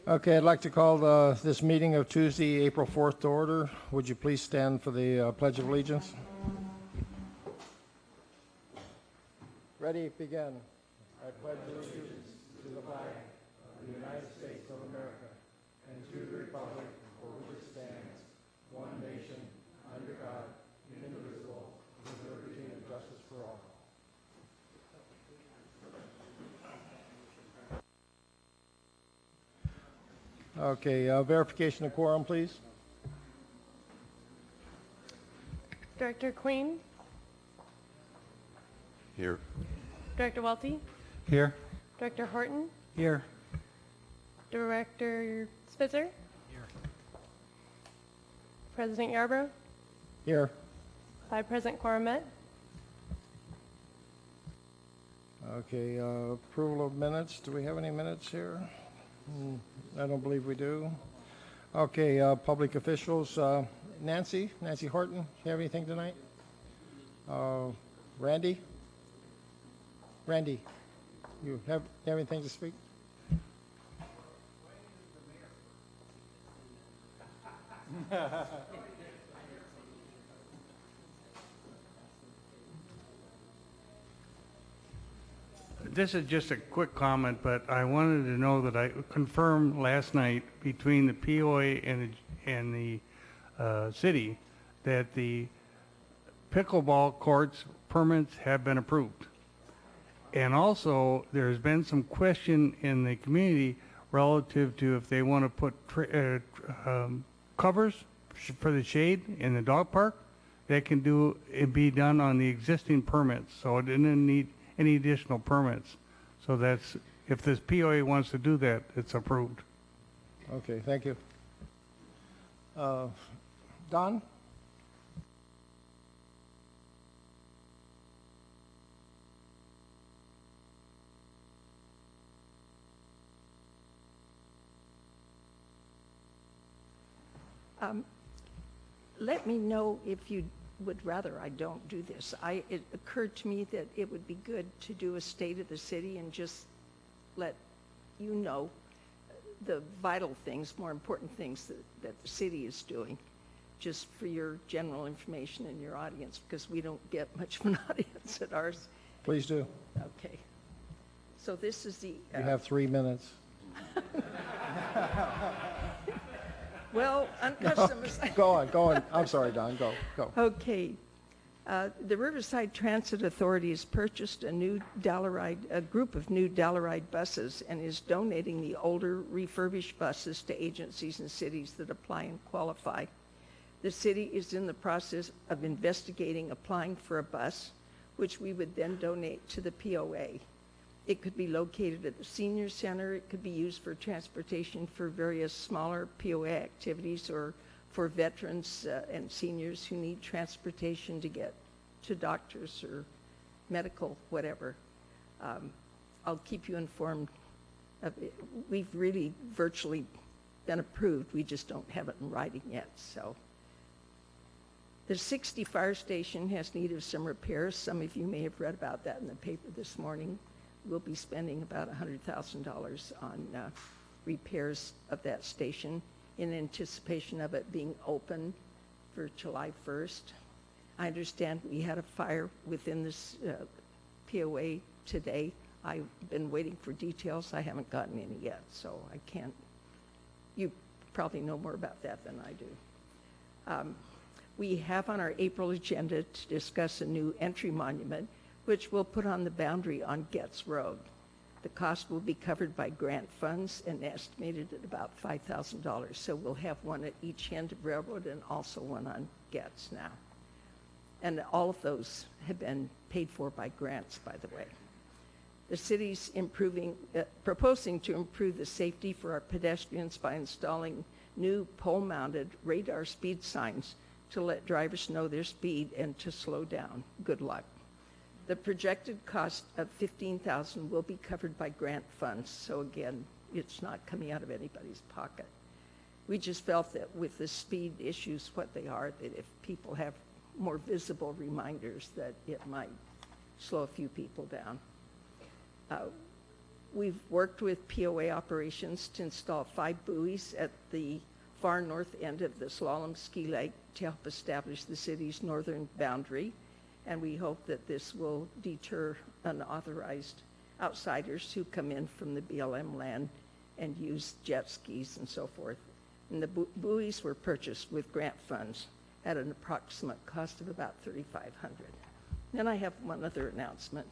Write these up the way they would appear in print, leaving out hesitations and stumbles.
Okay, I'd like to call this meeting of Tuesday, April 4th to order. Would you please stand for the Pledge of Allegiance? Ready, begin. I pledge allegiance to the flag of the United States of America and to the republic for which it stands, one nation, under God, indivisible, with liberty and justice for all. Okay, verification of quorum, please. Director Queen, Here. Director Welty, Here. Director Horton, Here. Director Spitzer, President Yarbrough, Here. by President quorum met. Okay, approval of minutes. Do we have any minutes here? I don't believe we do. Okay, public officials. Nancy Horton, you have anything tonight? Randy, you have anything to speak? This is just a quick comment, but I wanted to know that I confirmed last night between the POA and the city that the pickleball courts permits have been approved. And also, there's been some question in the community relative to if they want to put covers for the shade in the dog park. That can be done on the existing permits, so it didn't need any additional permits. So that's, if this POA wants to do that, it's approved. Okay, thank you. Don? Let me know if you would rather I don't do this. It occurred to me that it would be good to do a state of the city and just let you know the vital things, more important things that the city is doing, just for your general information and your audience, because we don't get much of an audience at ours. Please do. Okay. So this is the... You have 3 minutes. Well, uncustomers... Go on. I'm sorry, Don. Go. Okay. The Riverside Transit Authority has purchased a group of new Dollaride buses and is donating the older refurbished buses to agencies and cities that apply and qualify. The city is in the process of investigating applying for a bus, which we would then donate to the POA. It could be located at the senior center. It could be used for transportation for various smaller POA activities or for veterans and seniors who need transportation to get to doctors or medical, whatever. I'll keep you informed of it. We've really virtually been approved. We just don't have it in writing yet. So the 60 fire station has need of some repairs. Some of you may have read about that in the paper this morning. We'll be spending about $100,000 on repairs of that station in anticipation of it being open for July 1st. I understand we had a fire within this POA today. I've been waiting for details. I haven't gotten any yet, so I can't. You probably know more about that than I do. We have on our April agenda to discuss a new entry monument, which we'll put on the boundary on Getz Road. The cost will be covered by grant funds and estimated at about $5,000. So we'll have one at each end of Railroad and also one on Getz now. And all of those have been paid for by grants, by the way. The city's proposing to improve the safety for our pedestrians by installing new pole-mounted radar speed signs to let drivers know their speed and to slow down. Good luck. The projected cost of $15,000 will be covered by grant funds, so again, it's not coming out of anybody's pocket. We just felt that with the speed issues, what they are, that if people have more visible reminders, that it might slow a few people down. We've worked with POA operations to install 5 buoys at the far north end of the Slalom Ski Lake to help establish the city's northern boundary. And we hope that this will deter unauthorized outsiders who come in from the BLM land and use jet skis and so forth. And the buoys were purchased with grant funds at an approximate cost of about $3,500. Then I have one other announcement.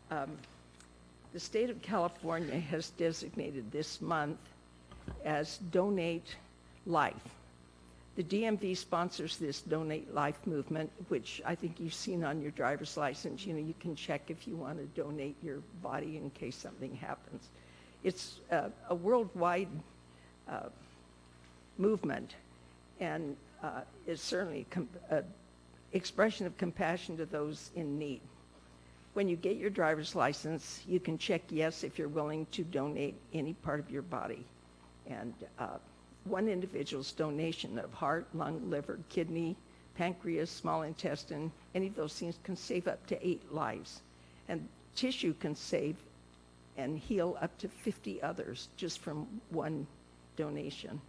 The state of California has designated this month as Donate Life. The DMV sponsors this Donate Life movement, which I think you've seen on your driver's license. You know, you can check if you want to donate your body in case something happens. It's a worldwide movement, and it's certainly an expression of compassion to those in need. When you get your driver's license, you can check yes if you're willing to donate any part of your body. And one individual's donation of heart, lung, liver, kidney, pancreas, small intestine, any of those things can save up to 8 lives. And tissue can save and heal up to 50 others just from one donation.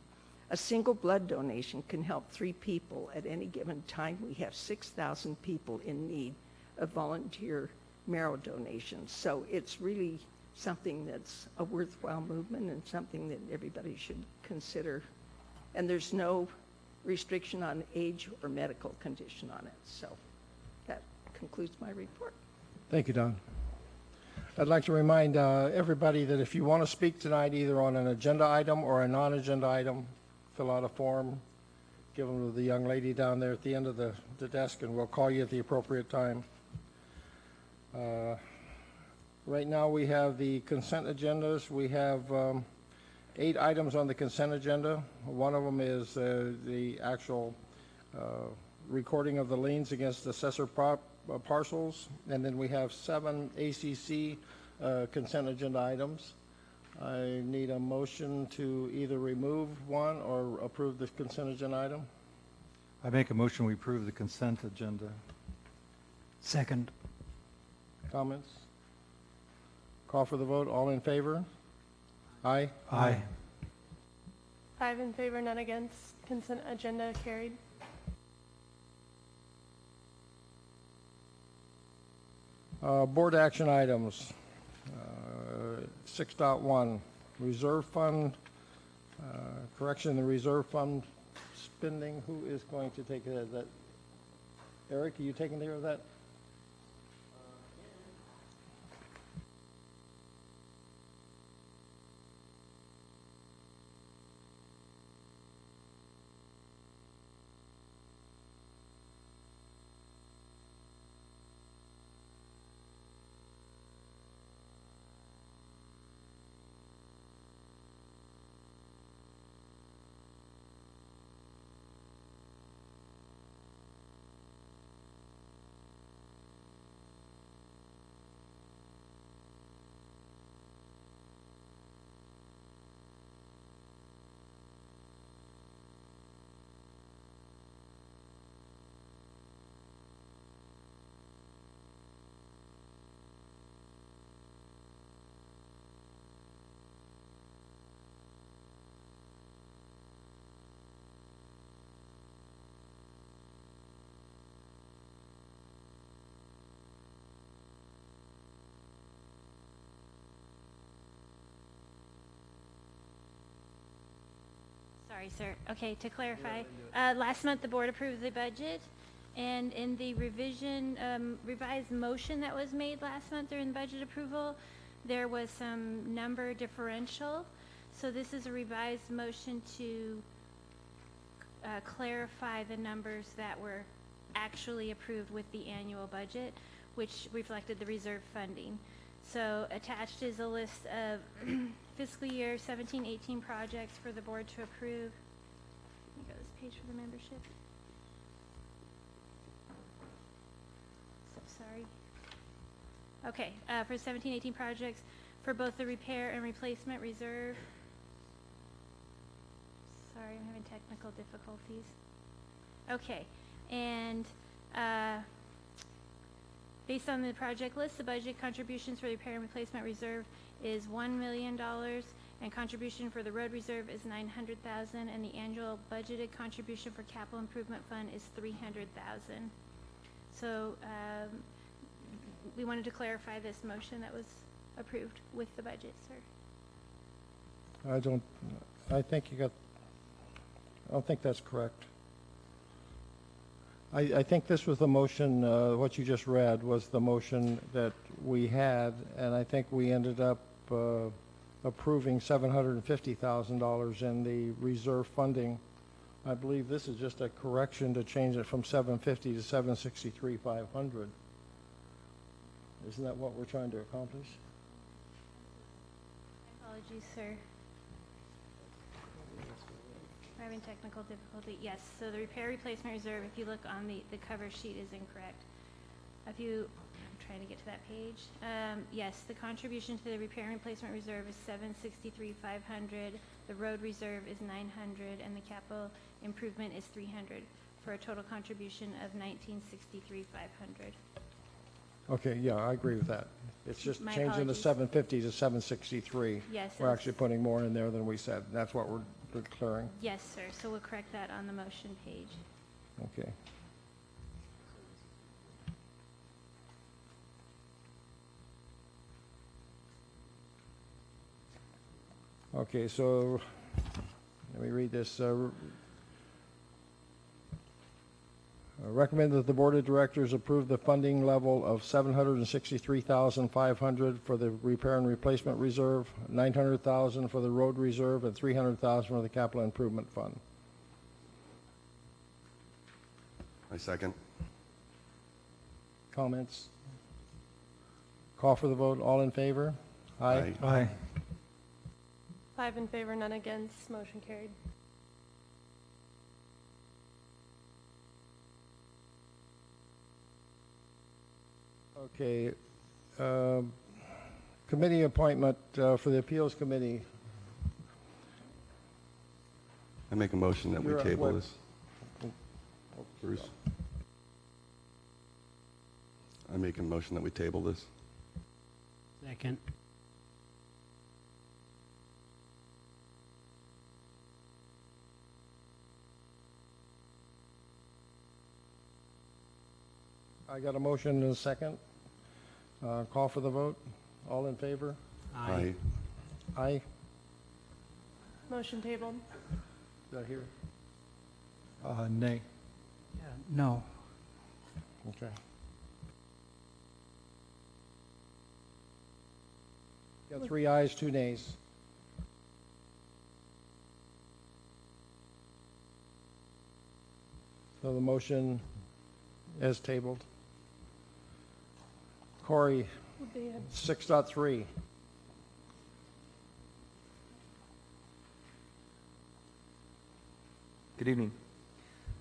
A single blood donation can help 3 people at any given time. We have 6,000 people in need of volunteer marrow donations. So it's really something that's a worthwhile movement and something that everybody should consider. And there's no restriction on age or medical condition on it. So that concludes my report. Thank you, Don. I'd like to remind everybody that if you want to speak tonight, either on an agenda item or a non-agenda item, fill out a form, give them to the young lady down there at the end of the desk, and we'll call you at the appropriate time. Right now, we have the consent agendas. We have 8 items on the consent agenda. One of them is the actual recording of the liens against assessor parcels, and then we have 7 ACC consent agenda items. I need a motion to either remove one or approve the consent agenda item. I make a motion we approve the consent agenda. Second. Comments? Call for the vote. All in favor? Aye. Aye. 5 in favor, none against. Consent agenda carried. Board action items. 6.1, reserve fund, correction in the reserve fund spending. Who is going to take care of that? Eric, are you taking care of that? Sorry, sir. Okay, to clarify, last month the board approved the budget, and in the revised motion that was made last month during the budget approval, there was some number differential. So this is a revised motion to clarify the numbers that were actually approved with the annual budget, which reflected the reserve funding. So attached is a list of fiscal year 17-18 projects for the board to approve. Let me go to this page for the membership. So sorry. Okay, for 17-18 projects for both the repair and replacement reserve. Sorry, I'm having technical difficulties. Okay, and Based on the project list, the budget contributions for the repair and replacement reserve is $1 million, and contribution for the road reserve is $900,000, and the annual budgeted contribution for capital improvement fund is $300,000. So we wanted to clarify this motion that was approved with the budget, sir. I don't think that's correct. I think this was the motion, what you just read was the motion that we had, and I think we ended up approving $750,000 in the reserve funding. I believe this is just a correction to change it from 750 to 763,500. Isn't that what we're trying to accomplish? Apologies, sir. We're having technical difficulty. Yes, so the repair replacement reserve, if you look on the cover sheet, is incorrect. I'm trying to get to that page. Yes, the contribution to the repair and replacement reserve is $763,500. The road reserve is $900, and the capital improvement is $300, for a total contribution of $1,963,500. Okay, yeah, I agree with that. It's just My changing the apologies. 750 to 763. Yes, We're it was- actually putting more in there than we said. That's what we're declaring. Yes, sir. So we'll correct that on the motion page. Okay. Okay, so let me read this. Recommend that the Board of Directors approve the funding level of $763,500 for the repair and replacement reserve, $900,000 for the road reserve, and $300,000 for the capital improvement fund. I second. Comments? Call for the vote. All in favor? Aye. Aye. 5 in favor, none against, motion carried. Okay. Committee appointment for the Appeals Committee. I make a motion that we You're up, table Webb. this. Bruce? I make a motion that we table this. Second. I got a motion and a second. Call for the vote. All in favor? Aye. Aye. Motion tabled. Did I hear? Nay. No. Okay. Got 3 ayes, 2 nays. So the motion is tabled. Corey, Would be 6.3. Good evening.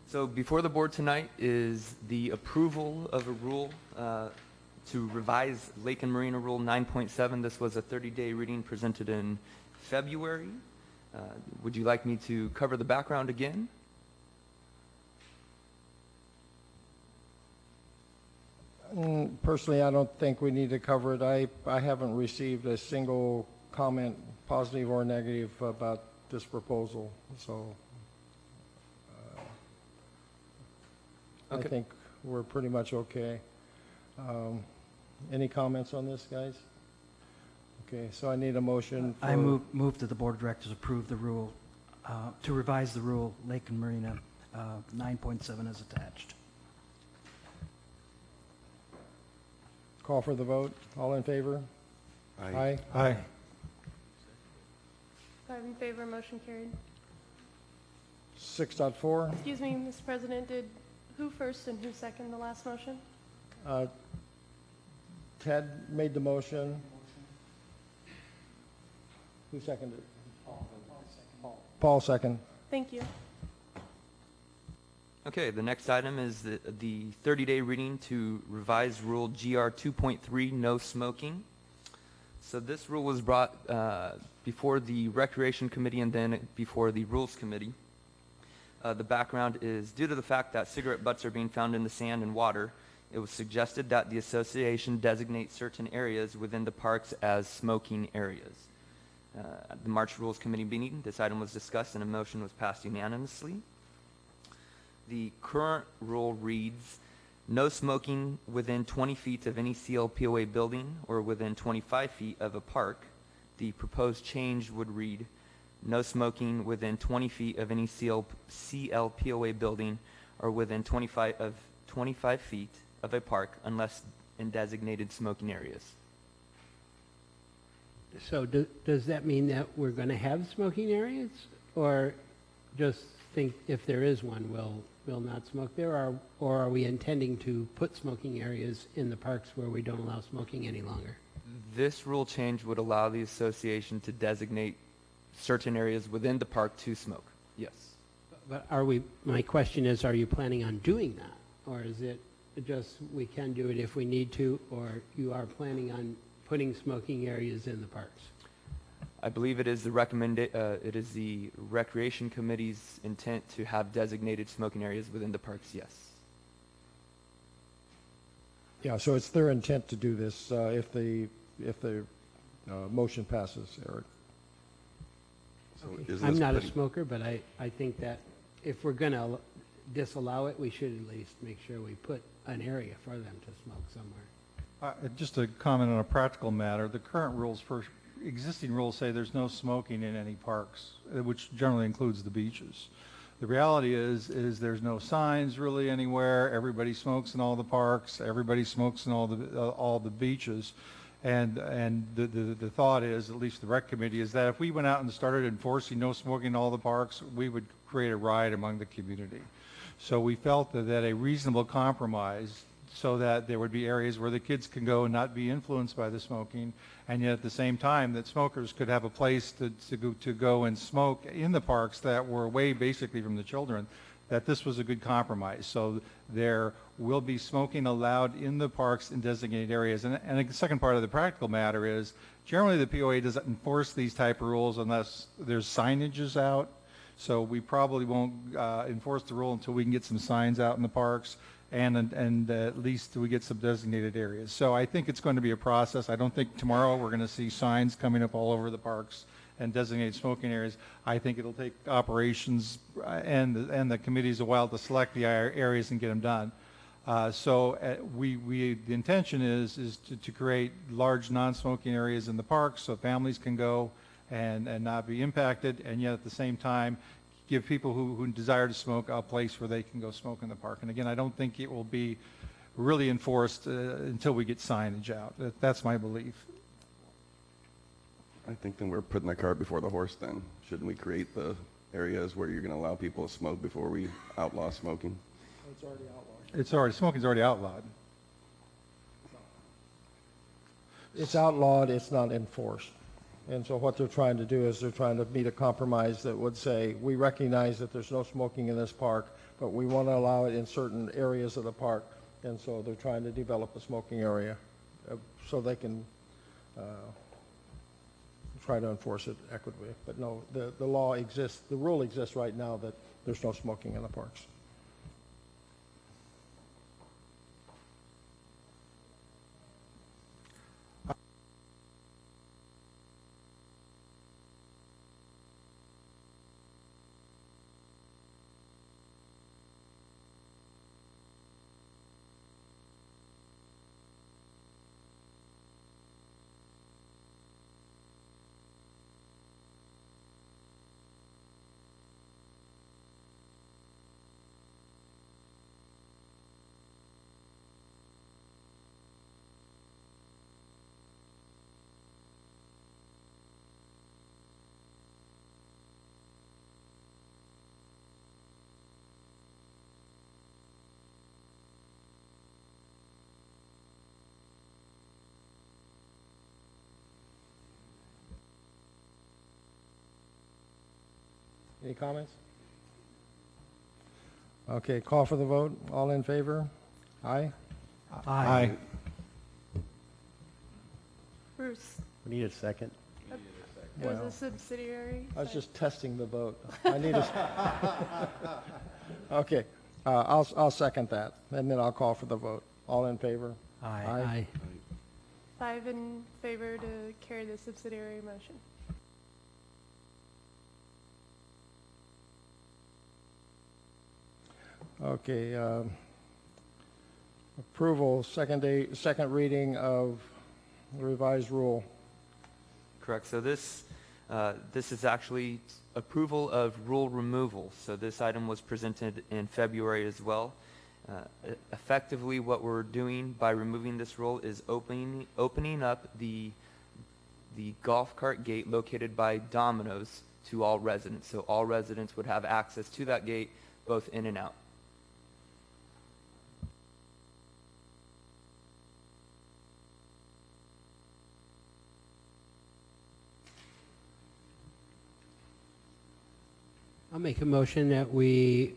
So before the board tonight is the approval of a rule to revise Lake and Marina Rule 9.7. This was a 30-day reading presented in February. Would you like me to cover the background again? Personally, I don't think we need to cover it. I haven't received a single comment, positive or negative, about this proposal, so I Okay. think we're pretty much okay. Any comments on this, guys? Okay, so I need a motion for... I move that the Board of Directors approve the rule, to revise the rule, Lake and Marina, 9.7 is attached. Call for the vote. All in favor? Aye. Aye. 5 in favor, motion carried. 6.4. Excuse me, Mr. President, did who first and who second the last motion? Ted made the motion. Who seconded it? Paul second. Thank you. Okay, the next item is the 30-day reading to revise Rule GR 2.3, no smoking. So this rule was brought before the Recreation Committee and then before the Rules Committee. The background is due to the fact that cigarette butts are being found in the sand and water it was suggested that the association designate certain areas within the parks as smoking areas. At the March Rules Committee meeting, this item was discussed and a motion was passed unanimously. The current rule reads, no smoking within 20 feet of any CLPOA building or within 25 feet of a park. The proposed change would read, no smoking within 20 feet of any CLPOA building or within 25 feet of a park unless in designated smoking areas. So does that mean that we're going to have smoking areas? Or just think if there is one, we'll not smoke there? Or are we intending to put smoking areas in the parks where we don't allow smoking any longer? This rule change would allow the association to designate certain areas within the park to smoke. Yes. But my question is, are you planning on doing that? Or is it just we can do it if we need to, or you are planning on putting smoking areas in the parks? I believe it is the Recreation Committee's intent to have designated smoking areas within the parks, yes. Yeah, so it's their intent to do this if the motion passes, Eric. So is I'm this not a putting- smoker, but I think that if we're going to disallow it, we should at least make sure we put an area for them to smoke somewhere. Just a comment on a practical matter, the current rules, existing rules say there's no smoking in any parks, which generally includes the beaches. The reality is there's no signs really anywhere. Everybody smokes in all the parks. Everybody smokes in all the beaches. And the thought is, at least the rec committee, is that if we went out and started enforcing no smoking in all the parks, we would create a riot among the community. So we felt that a reasonable compromise, so that there would be areas where the kids can go and not be influenced by the smoking, and yet at the same time that smokers could have a place to go and smoke in the parks that were away basically from the children, that this was a good compromise. So there will be smoking allowed in the parks in designated areas. And the second part of the practical matter is, generally the POA doesn't enforce these type of rules unless there's signages out. So we probably won't enforce the rule until we can get some signs out in the parks, and at least we get some designated areas. So I think it's going to be a process. I don't think tomorrow we're going to see signs coming up all over the parks and designated smoking areas. I think it'll take operations and the committees a while to select the areas and get them done. The intention is to create large non-smoking areas in the parks so families can go and not be impacted, and yet at the same time give people who desire to smoke a place where they can go smoke in the park. And again, I don't think it will be really enforced until we get signage out. That's my belief. I think then we're putting the cart before the horse then. Shouldn't we create the areas where you're going to allow people to smoke before we outlaw smoking? Smoking's already outlawed. It's outlawed, it's not enforced. And so what they're trying to do is they're trying to meet a compromise that would say, we recognize that there's no smoking in this park, but we want to allow it in certain areas of the park. And so they're trying to develop a smoking area so they can try to enforce it equitably. But no, the law exists, the rule exists right now that there's no smoking in the parks. Any comments? Okay, call for the vote. All in favor? Aye? Aye. Bruce, We need a second. it was Well, a subsidiary. I was just testing the vote. I need a... Okay, I'll second that, and then I'll call for the vote. All in favor? Aye. Aye. 5 in favor to carry the subsidiary motion. Okay, approval, second reading of the revised rule. Correct. So this is actually approval of rule removal. So this item was presented in February as well. Effectively, what we're doing by removing this rule is opening up the golf cart gate located by Domino's to all residents. So all residents would have access to that gate, both in and out. I'll make a motion that we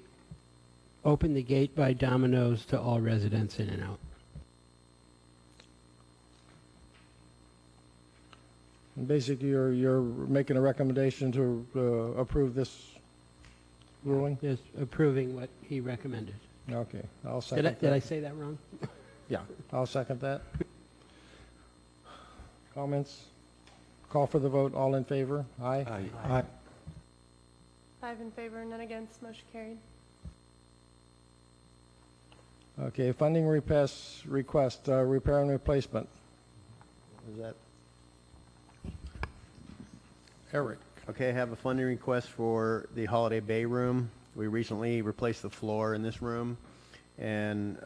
open the gate by Domino's to all residents in and out. And basically, you're making a recommendation to approve this ruling? Just approving what he recommended. Okay, I'll second that. Did I say that wrong? Yeah, I'll second that. Comments? Call for the vote. All in favor? Aye? Aye. 5 in favor, none against, motion carried. Okay, funding request, repair and replacement. Is that Eric? Okay, I have a funding request for the Holiday Bay Room. We recently replaced the floor in this room, and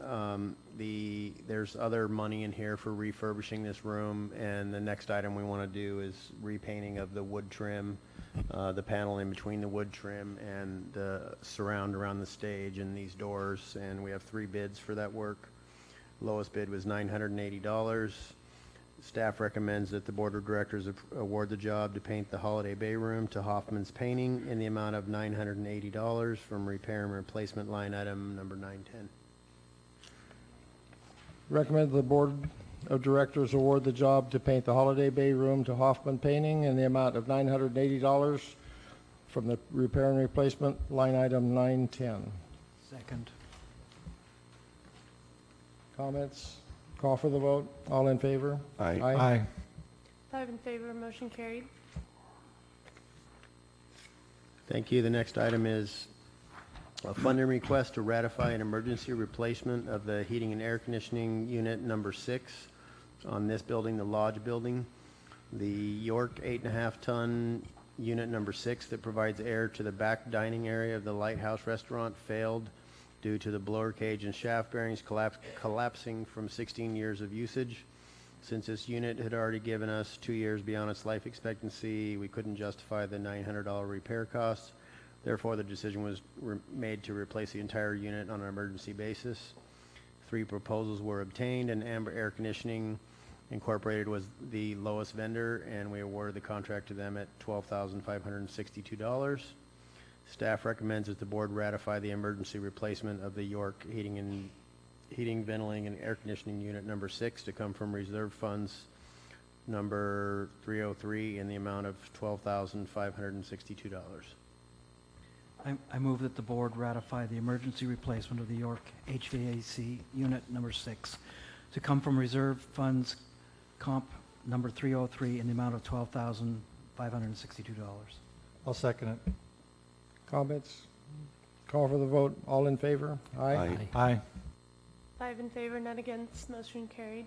there's other money in here for refurbishing this room, and the next item we want to do is repainting of the wood trim, the panel in between the wood trim and the surround around the stage and these doors, and we have 3 bids for that work. Lowest bid was $980. Staff recommends that the Board of Directors award the job to paint the Holiday Bay Room to Hoffman's Painting in the amount of $980 from repair and replacement line item number 910. Recommend the Board of Directors award the job to paint the Holiday Bay Room to Hoffman Painting in the amount of $980 from the repair and replacement line item 910. Second. Comments? Call for the vote. All in favor? Aye. 5 in favor, motion carried. Thank you. The next item is a funding request to ratify an emergency replacement of the heating and air conditioning unit number 6 on this building, the Lodge building. The York 8.5-ton unit number 6 that provides air to the back dining area of the Lighthouse Restaurant failed due to the blower cage and shaft bearings collapsing from 16 years of usage. Since this unit had already given us 2 years beyond its life expectancy, we couldn't justify the $900 repair costs. Therefore, the decision was made to replace the entire unit on an emergency basis. 3 proposals were obtained, and Amber Air Conditioning Incorporated was the lowest vendor, and we awarded the contract to them at $12,562. Staff recommends that the board ratify the emergency replacement of the York heating, ventilating, and air conditioning unit number 6 to come from reserve funds number 303 in the amount of $12,562. I move that the board ratify the emergency replacement of the York HVAC unit number 6 to come from reserve funds comp number 303 in the amount of $12,562. I'll second it. Comments? Call for the vote. All in favor? Aye. Aye. 5 in favor, none against, motion carried.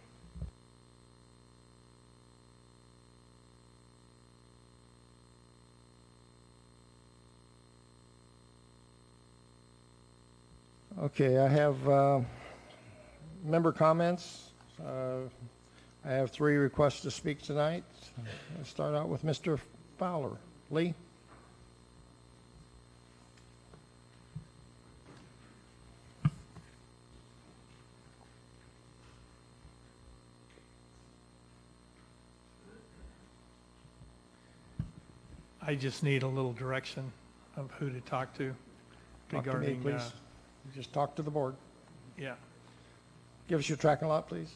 Okay, I have member comments. I have 3 requests to speak tonight. I'll start out with Mr. Fowler. Lee? I just need a little direction of who to talk to Talk to me, regarding, please. Just talk to the board. yeah, Give us your tracking lot, please.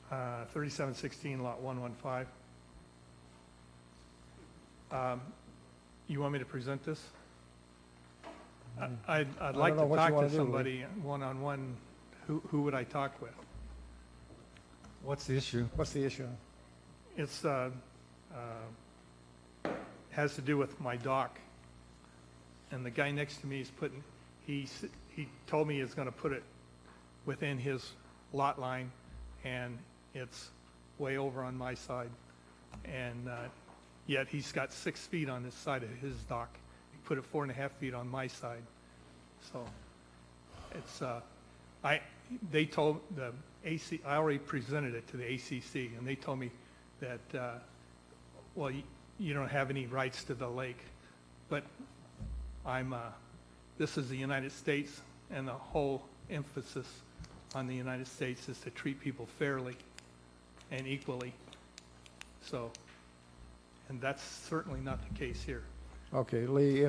3716 Lot 115. You want me to present this? I'd like know to what you talk wanna to do, Lee. somebody one-on-one who would I talk with? What's the issue? What's the issue? It's, has to do with my dock. And the guy next to me is putting, he told me he's gonna put it within his lot line, and it's way over on my side. And, yet he's got 6 feet on this side of his dock. He put it 4.5 feet on my side. So, it's, they told the AC, I already presented it to the ACC, and they told me that, well, you don't have any rights to the lake. But this is the United States, and the whole emphasis on the United States is to treat people fairly and equally. So, and that's certainly not the case here. Okay, Lee,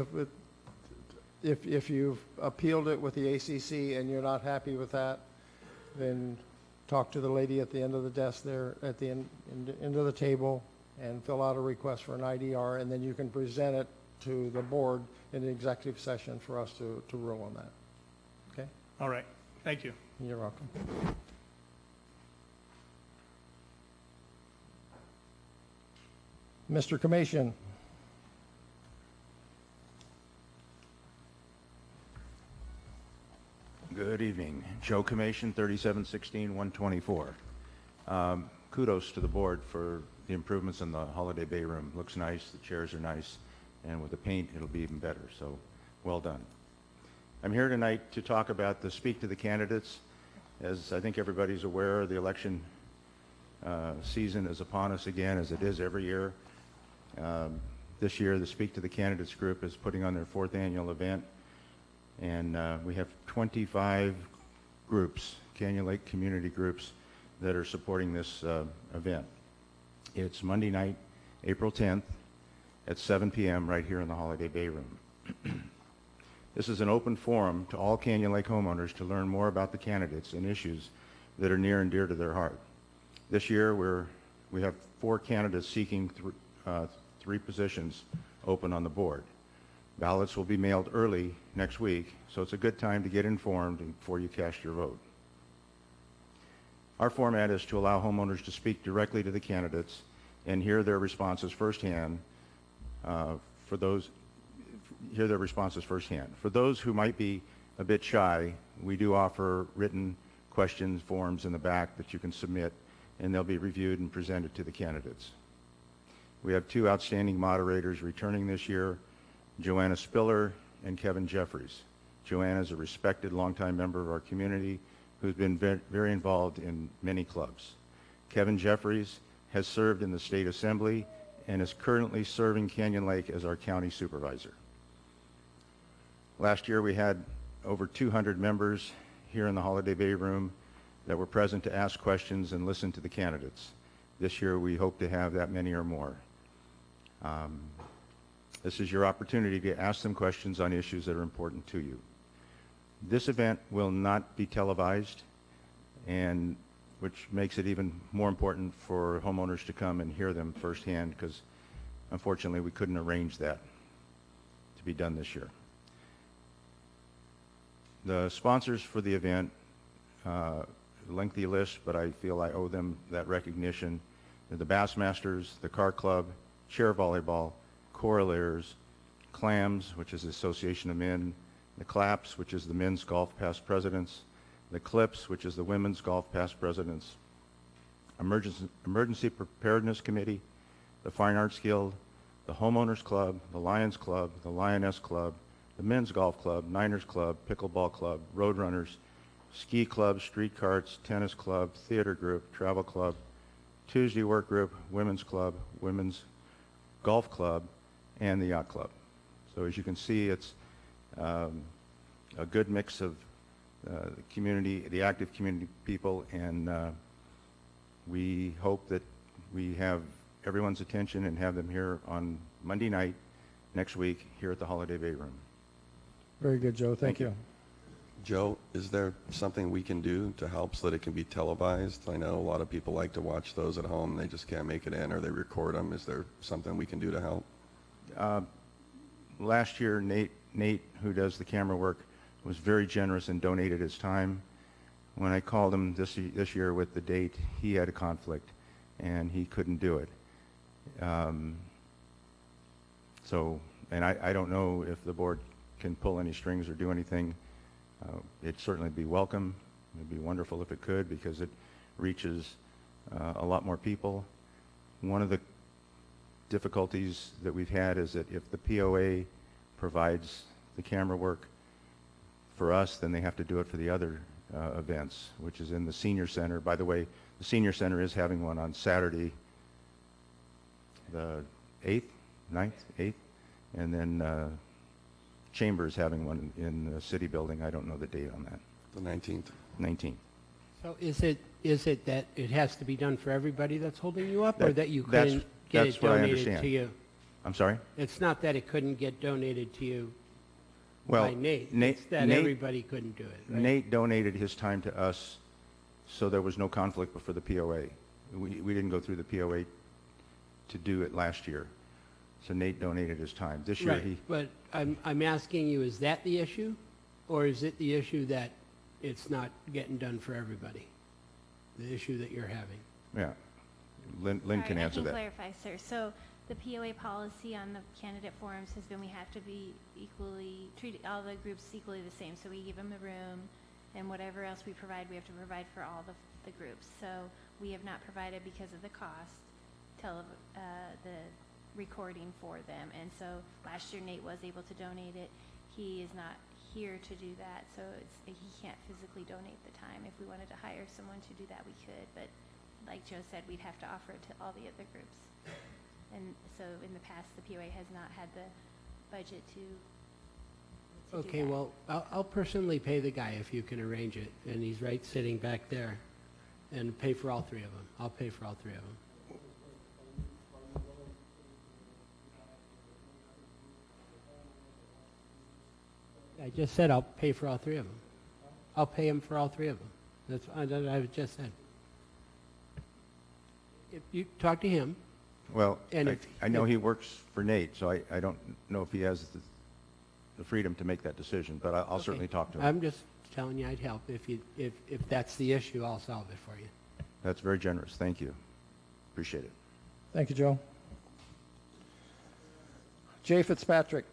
if you've appealed it with the ACC and you're not happy with that, then talk to the lady at the end of the desk there, at the end of the table, and fill out a request for an IDR, and then you can present it to the board in an executive session for us to rule on that. Okay? All right, thank you. You're welcome. Mr. Commission. Good evening. Joe Comation, 3716-124. Kudos to the board for the improvements in the Holiday Bay Room. Looks nice, the chairs are nice, and with the paint, it'll be even better, so well done. I'm here tonight to talk about the Speak to the Candidates. As I think everybody's aware, the election season is upon us again, as it is every year. This year, the Speak to the Candidates group is putting on their 4th annual event, and we have 25 groups, Canyon Lake community groups, that are supporting this event. It's Monday night, April 10th, at 7 p.m. right here in the Holiday Bay Room. This is an open forum to all Canyon Lake homeowners to learn more about the candidates and issues that are near and dear to their heart. This year, we have 4 candidates seeking 3 positions open on the board. Ballots will be mailed early next week, so it's a good time to get informed before you cast your vote. Our format is to allow homeowners to speak directly to the candidates and hear their responses firsthand. For those who might be a bit shy, we do offer written questions, forms in the back that you can submit, and they'll be reviewed and presented to the candidates. We have 2 outstanding moderators returning this year, Joanna Spiller and Kevin Jeffries. Joanna is a respected longtime member of our community who's been very involved in many clubs. Kevin Jeffries has served in the State Assembly and is currently serving Canyon Lake as our county supervisor. Last year we had over 200 members here in the Holiday Bay Room that were present to ask questions and listen to the candidates. This year we hope to have that many or more. This is your opportunity to ask them questions on issues that are important to you. This event will not be televised, and which makes it even more important for homeowners to come and hear them firsthand, because unfortunately we couldn't arrange that to be done this year. The sponsors for the event, lengthy list, but I feel I owe them that recognition. The Bassmasters, the Car Club, Chair Volleyball, Corollaires, Clams, which is the Association of Men, the Claps, which is the Men's Golf Past Presidents, the Clips, which is the Women's Golf Past Presidents, Emergency Preparedness Committee, the Fine Arts Guild, the Homeowners Club, the Lions Club, the Lioness Club, the Men's Golf Club, Niners Club, Pickleball Club, Roadrunners, Ski Club, Street Carts, Tennis Club, Theater Group, Travel Club, Tuesday Work Group, Women's Club, Women's Golf Club, and the Yacht Club. So as you can see, it's a good mix of the community, the active community people, and we hope that we have everyone's attention and have them here on Monday night next week here at the Holiday Bay Room. Very good, Joe. Thank you. Joe, is there something we can do to help so that it can be televised? I know a lot of people like to watch those at home. They just can't make it in, or they record them. Is there something we can do to help? Last year, Nate, who does the camera work, was very generous and donated his time. When I called him this year with the date, he had a conflict, and he couldn't do it. And I don't know if the board can pull any strings or do anything. It'd certainly be welcome. It'd be wonderful if it could, because it reaches a lot more people. One of the difficulties that we've had is that if the POA provides the camera work for us, then they have to do it for the other events, which is in the senior center. By the way, the senior center is having one on Saturday, the 8th, 9th, 8th, and then Chambers having one in the city building. I don't know the date on that. The 19th. 19th. So is it that it has to be done for everybody that's holding you up, or That- that you that's- couldn't get that's it what I donated understand. to you? I'm sorry? It's not that it couldn't get donated to you Well, by Nate. Nate- It's that Nate- everybody couldn't do it, right? Nate donated his time to us, so there was no conflict before the POA. We didn't go through the POA to do it last year. So Nate donated his time. This year, Right, but I'm asking you, is that the issue? Or is it the issue that it's not getting done for everybody? The issue that you're having? yeah. Lynn can Sorry, answer that. I can clarify, sir. So the POA policy on the candidate forums has been we have to be treat all the groups equally the same. So we give them the room, and whatever else we provide, we have to provide for all the groups. So we have not provided, because of the cost, the recording for them. And so last year Nate was able to donate it. He is not here to do that, so he can't physically donate the time. If we wanted to hire someone to do that, we could, but like Joe said, we'd have to offer it to all the other groups. And so in the past, the POA has not had the budget to do Okay, that. well, I'll personally pay the guy if you can arrange it, and he's right sitting back there, and pay for all three of them. I'll pay for all three of them. I just said I'll pay for all three of them. I'll pay him for all three of them. That's what I just said. If you talk to him, Well, And I know he works for Nate, so I don't know if he has the freedom to make that decision, but I'll certainly talk to him. I'm just telling you I'd help. If that's the issue, I'll solve it for you. That's very generous. Thank you. Appreciate it. Thank you, Joe. Jay Fitzpatrick.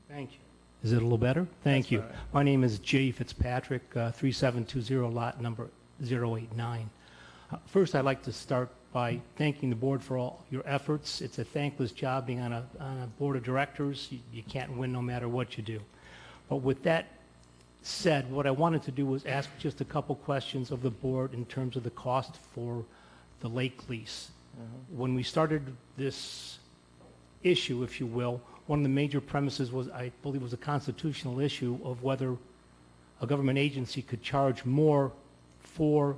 Thank you. Is it a little better? Thank That's you. better. My name is Jay Fitzpatrick, 3720 lot number 089. First, I'd like to start by thanking the board for all your efforts. It's a thankless job being on a board of directors. You can't win no matter what you do. But with that said, what I wanted to do was ask just a couple questions of the board in terms of the cost for the lake lease. When we started this issue, if you will, one of the major premises was, I believe, was a constitutional issue of whether a government agency could charge more for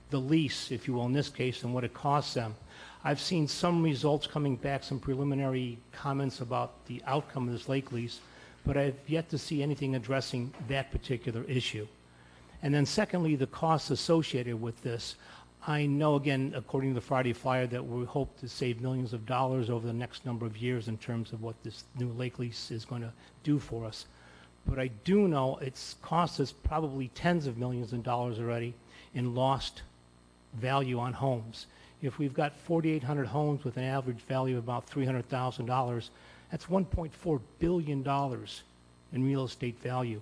the lease, if you will, in this case, than what it costs them. I've seen some results coming back, some preliminary comments about the outcome of this lake lease, but I've yet to see anything addressing that particular issue. And then secondly, the costs associated with this. I know, again, according to the Friday Flyer, that we hope to save millions of dollars over the next number of years in terms of what this new lake lease is going to do for us. But I do know it's cost us probably tens of millions of dollars already in lost value on homes. If we've got 4,800 homes with an average value of about $300,000, that's $1.4 billion in real estate value.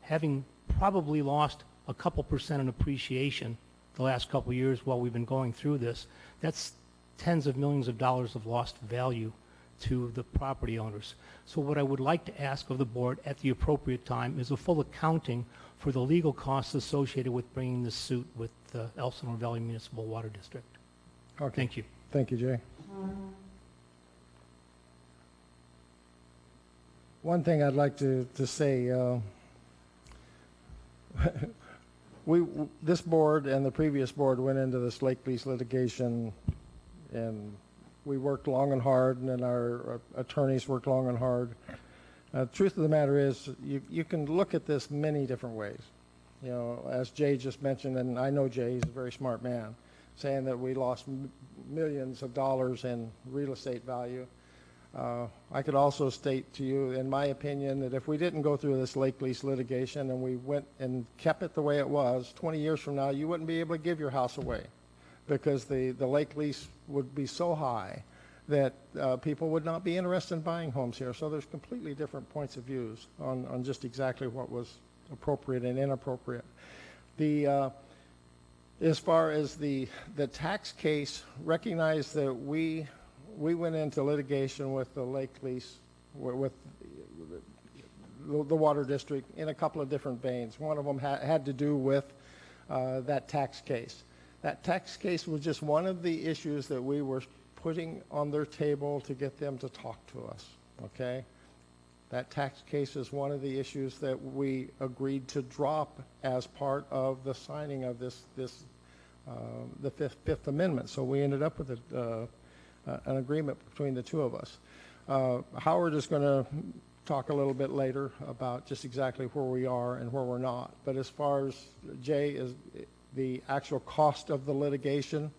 Having probably lost a couple percent in appreciation the last couple of years while we've been going through this, that's tens of millions of dollars of lost value to the property owners. So what I would like to ask of the board at the appropriate time is a full accounting for the legal costs associated with bringing this suit with the Elsinore Valley Municipal Water District. Okay. Thank you. Thank you, Jay. One thing I'd like to say, this board and the previous board went into this lake lease litigation, and we worked long and hard, and then our attorneys worked long and hard. Truth of the matter is, you can look at this many different ways. you know, as Jay just mentioned, and I know Jay, he's a very smart man, saying that we lost millions of dollars in real estate value. I could also state to you, in my opinion, that if we didn't go through this lake lease litigation and we went and kept it the way it was, 20 years from now, you wouldn't be able to give your house away because the lake lease would be so high that people would not be interested in buying homes here. So there's completely different points of views on just exactly what was appropriate and inappropriate. As far as the tax case, recognize that we went into litigation with the lake lease, with the water district in a couple of different veins. One of them had to do with that tax case. That tax case was just one of the issues that we were putting on their table to get them to talk to us, okay? That tax case is one of the issues that we agreed to drop as part of the signing of the Fifth Amendment. So we ended up with an agreement between the two of us. Howard is going to talk a little bit later about just exactly where we are and where we're not. But as far as Jay is the actual cost of the litigation,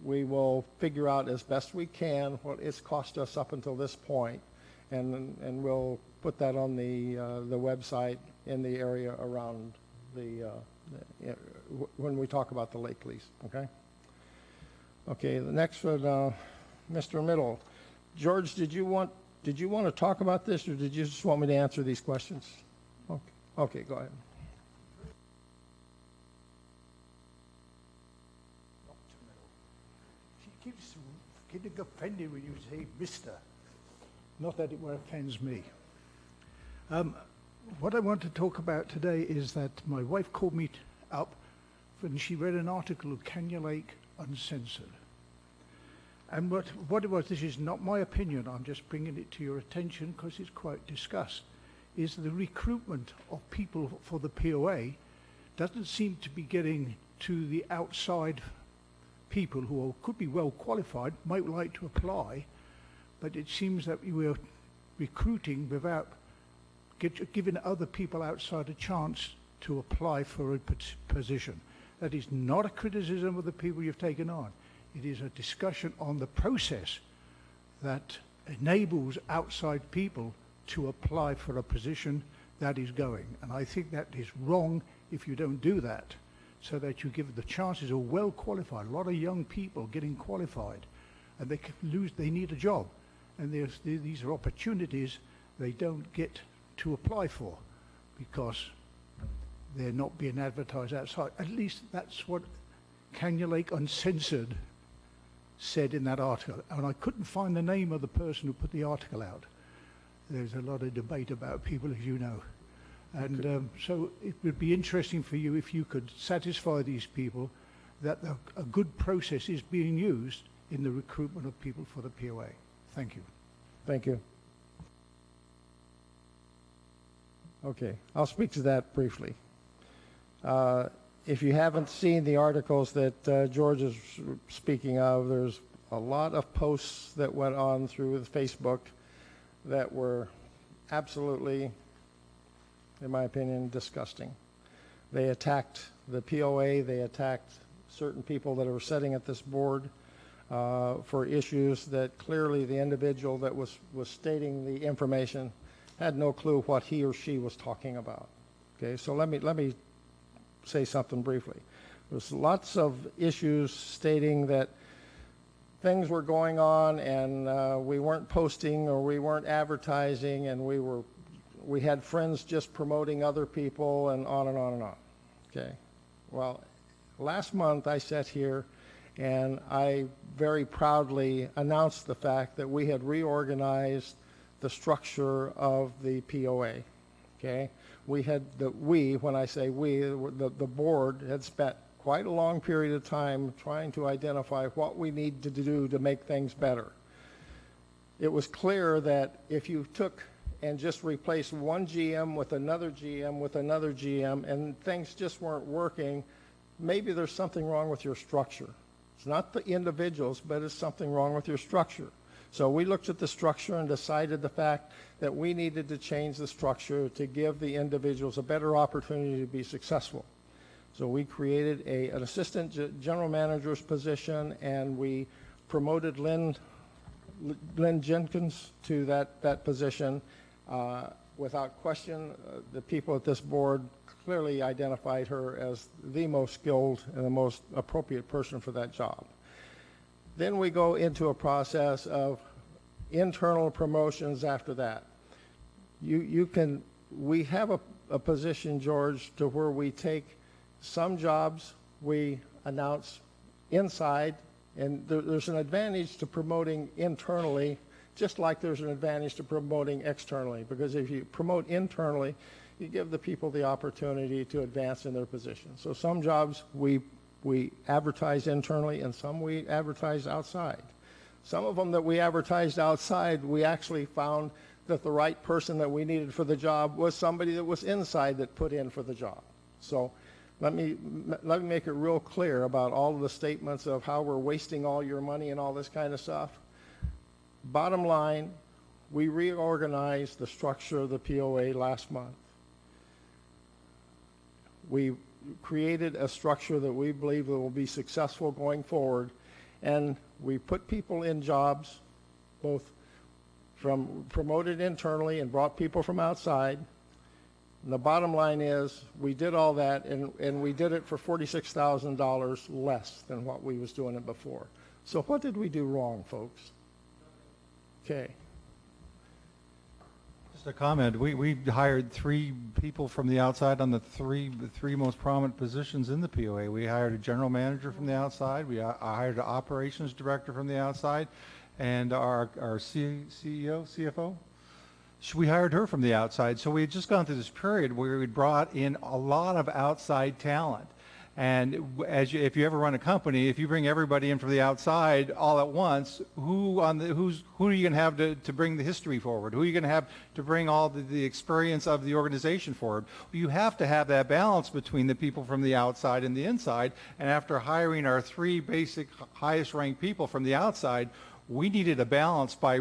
we will figure out as best we can what it's cost us up until this point, and we'll put that on the website in the area around when we talk about the lake lease. Okay. Okay. The next one, Mr. Middle. George, did you want to talk about this, or did you just want me to answer these questions? Okay. Okay. Go ahead. She keeps getting offended when you say Mr. Not that it offends me. What I want to talk about today is that my wife called me up when she read an article of Canyon Lake Uncensored. And what it was, this is not my opinion, I'm just bringing it to your attention because it's quite discussed, is the recruitment of people for the POA doesn't seem to be getting to the outside people who could be well qualified, might like to apply, but it seems that we're recruiting without giving other people outside a chance to apply for a position. That is not a criticism of the people you've taken on. It is a discussion on the process that enables outside people to apply for a position that is going. And I think that is wrong if you don't do that, so that you give the chances of well qualified, a lot of young people getting qualified, and they need a job. And these are opportunities they don't get to apply for because they're not being advertised outside. At least that's what Canyon Lake Uncensored said in that article. And I couldn't find the name of the person who put the article out. There's a lot of debate about people, as you know. And so it would be interesting for you if you could satisfy these people that a good process is being used in the recruitment of people for the POA. Thank you. Thank you. Okay, I'll speak to that briefly. If you haven't seen the articles that George is speaking of, there's a lot of posts that went on through Facebook that were absolutely, in my opinion, disgusting. They attacked the POA, they attacked certain people that are sitting at this board for issues that clearly the individual that was stating the information had no clue what he or she was talking about. Okay, so let me say something briefly. There's lots of issues stating that things were going on and we weren't posting or we weren't advertising, and we had friends just promoting other people, and on and on and on. Okay, well, last month I sat here and I very proudly announced the fact that we had reorganized the structure of the POA. Okay, when I say we, the board had spent quite a long period of time trying to identify what we need to do to make things better. It was clear that if you took and just replaced one GM with another GM with another GM and things just weren't working, maybe there's something wrong with your structure. It's not the individuals, but it's something wrong with your structure. So we looked at the structure and decided the fact that we needed to change the structure to give the individuals a better opportunity to be successful. So we created an assistant general manager's position, and we promoted Lynn Jenkins to that position. Without question, the people at this board clearly identified her as the most skilled and the most appropriate person for that job. Then we go into a process of internal promotions after that. We have a position, George, to where we take some jobs we announce inside, and there's an advantage to promoting internally, just like there's an advantage to promoting externally, because if you promote internally, you give the people the opportunity to advance in their position. So some jobs we advertise internally, and some we advertise outside. Some of them that we advertised outside, we actually found that the right person that we needed for the job was somebody that was inside that put in for the job. So let me make it real clear about all of the statements of how we're wasting all your money and all this kind of stuff. Bottom line, we reorganized the structure of the POA last month. We created a structure that we believe will be successful going forward, and we put people in jobs, both from promoted internally and brought people from outside. And the bottom line is, we did all that, and we did it for $46,000 less than what we was doing it before. So what did we do wrong, folks? Okay. Just a comment. We hired 3 people from the outside on the three most prominent positions in the POA. We hired a general manager from the outside. I hired an operations director from the outside, and our CEO, CFO. We hired her from the outside. So we had just gone through this period where we brought in a lot of outside talent. And if you ever run a company, if you bring everybody in from the outside all at once, who are you going to have to bring the history forward? Who are you going to have to bring all the experience of the organization forward? Well, you have to have that balance between the people from the outside and the inside. And after hiring our 3 basic highest ranked people from the outside, we needed a balance by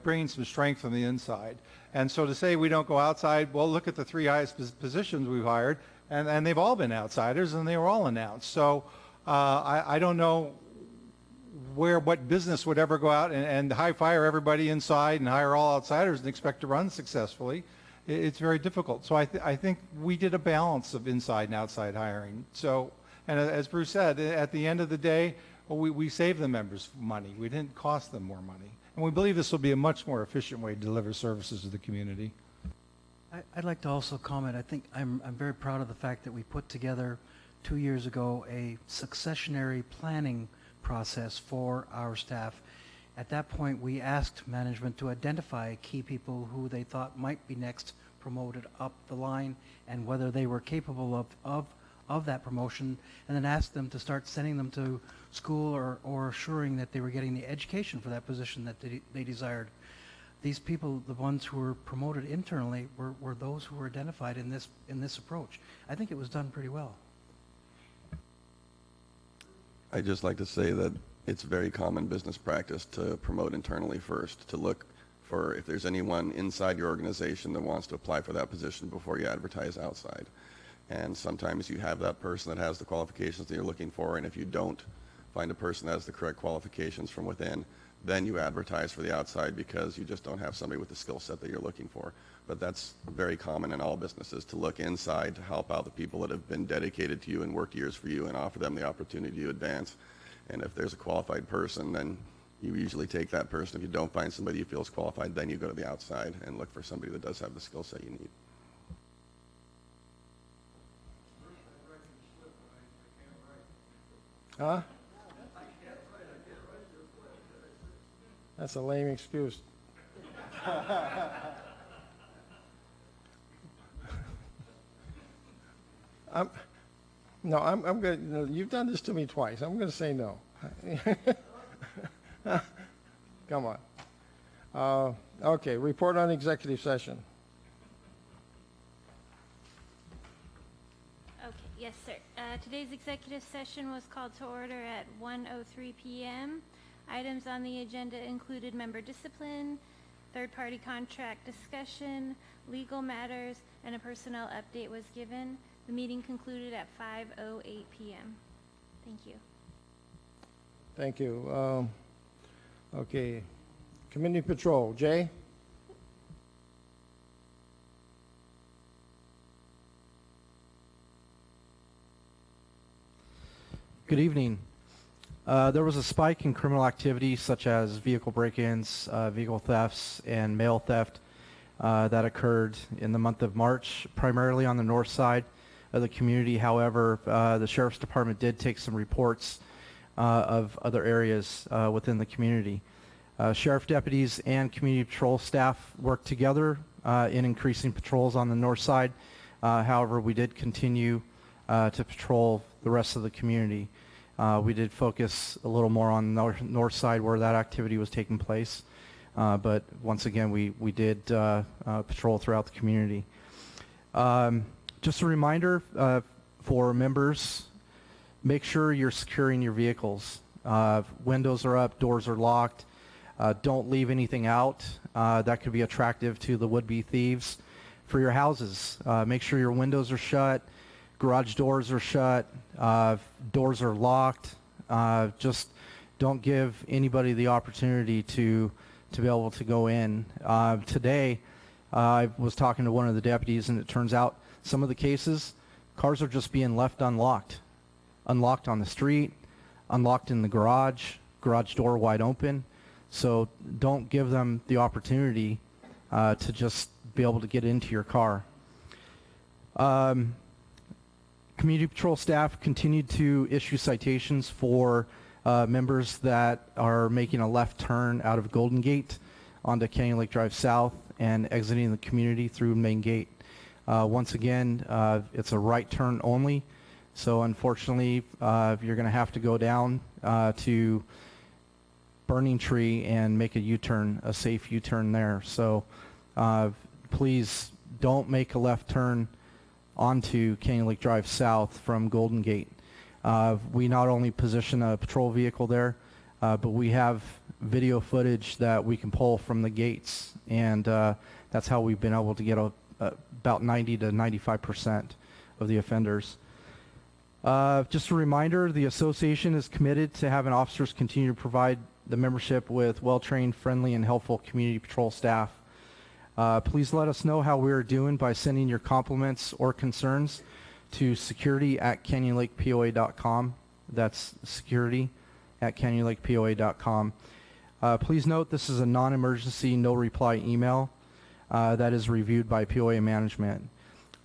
bringing some strength from the inside. And so to say we don't go outside, well, look at the 3 highest positions we've hired. And they've all been outsiders, and they were all announced. So I don't know what business would ever go out and fire everybody inside and hire all outsiders and expect to run successfully. It's very difficult. So I think we did a balance of inside and outside hiring. So, and as Bruce said, at the end of the day, we saved the members money. We didn't cost them more money. And we believe this will be a much more efficient way to deliver services to the community. I'd like to also comment. I think I'm very proud of the fact that we put together 2 years ago a successionary planning process for our staff. At that point, we asked management to identify key people who they thought might be next promoted up the line and whether they were capable of that promotion, and then asked them to start sending them to school or assuring that they were getting the education for that position that they desired. These people, the ones who were promoted internally, were those who were identified in this approach. I think it was done pretty well. I'd just like to say that it's very common business practice to promote internally first, to look for if there's anyone inside your organization that wants to apply for that position before you advertise outside. And sometimes you have that person that has the qualifications that you're looking for, and if you don't find a person that has the correct qualifications from within, then you advertise for the outside because you just don't have somebody with the skill set that you're looking for. But that's very common in all businesses, to look inside to help out the people that have been dedicated to you and worked years for you and offer them the opportunity to advance. And if there's a qualified person, then you usually take that person. If you don't find somebody you feel is qualified, then you go to the outside and look for somebody that does have the skill set you need. Huh? That's a lame excuse. I'm going to, you've done this to me twice. I'm going to say no. Come on. Okay, report on executive session. Okay, yes, sir. Today's executive session was called to order at 1:03 p.m. Items on the agenda included member discipline, third-party contract discussion, legal matters, and a personnel update was given. The meeting concluded at 5:08 p.m. Thank you. Thank you. Okay, Community Patrol, Jay? Good evening. There was a spike in criminal activity such as vehicle break-ins, vehicle thefts, and mail theft that occurred in the month of March, primarily on the north side of the community. However, the Sheriff's Department did take some reports of other areas within the community. Sheriff deputies and community patrol staff worked together in increasing patrols on the north side. However, we did continue to patrol the rest of the community. We did focus a little more on the north side where that activity was taking place. But once again, we did patrol throughout the community. Just a reminder for members, make sure you're securing your vehicles. Windows are up, doors are locked. Don't leave anything out that could be attractive to the would-be thieves. For your houses, make sure your windows are shut, garage doors are shut, doors are locked. Just don't give anybody the opportunity to be able to go in. Today, I was talking to one of the deputies, and it turns out some of the cases, cars are just being left unlocked. Unlocked on the street, unlocked in the garage door wide open. So don't give them the opportunity to just be able to get into your car. Community patrol staff continued to issue citations for members that are making a left turn out of Golden Gate onto Canyon Lake Drive South and exiting the community through Main Gate. Once again, it's a right turn only. So unfortunately, you're going to have to go down to Burning Tree and make a U-turn, a safe U-turn there. So please don't make a left turn onto Canyon Lake Drive South from Golden Gate. We not only position a patrol vehicle there, but we have video footage that we can pull from the gates, and that's how we've been able to get about 90 to 95% of the offenders. Just a reminder, the association is committed to having officers continue to provide the membership with well-trained, friendly, and helpful community patrol staff. Please let us know how we are doing by sending your compliments or concerns to security@canyonlakepoa.com. That's security@canyonlakepoa.com. Please note this is a non-emergency, no-reply email that is reviewed by POA management.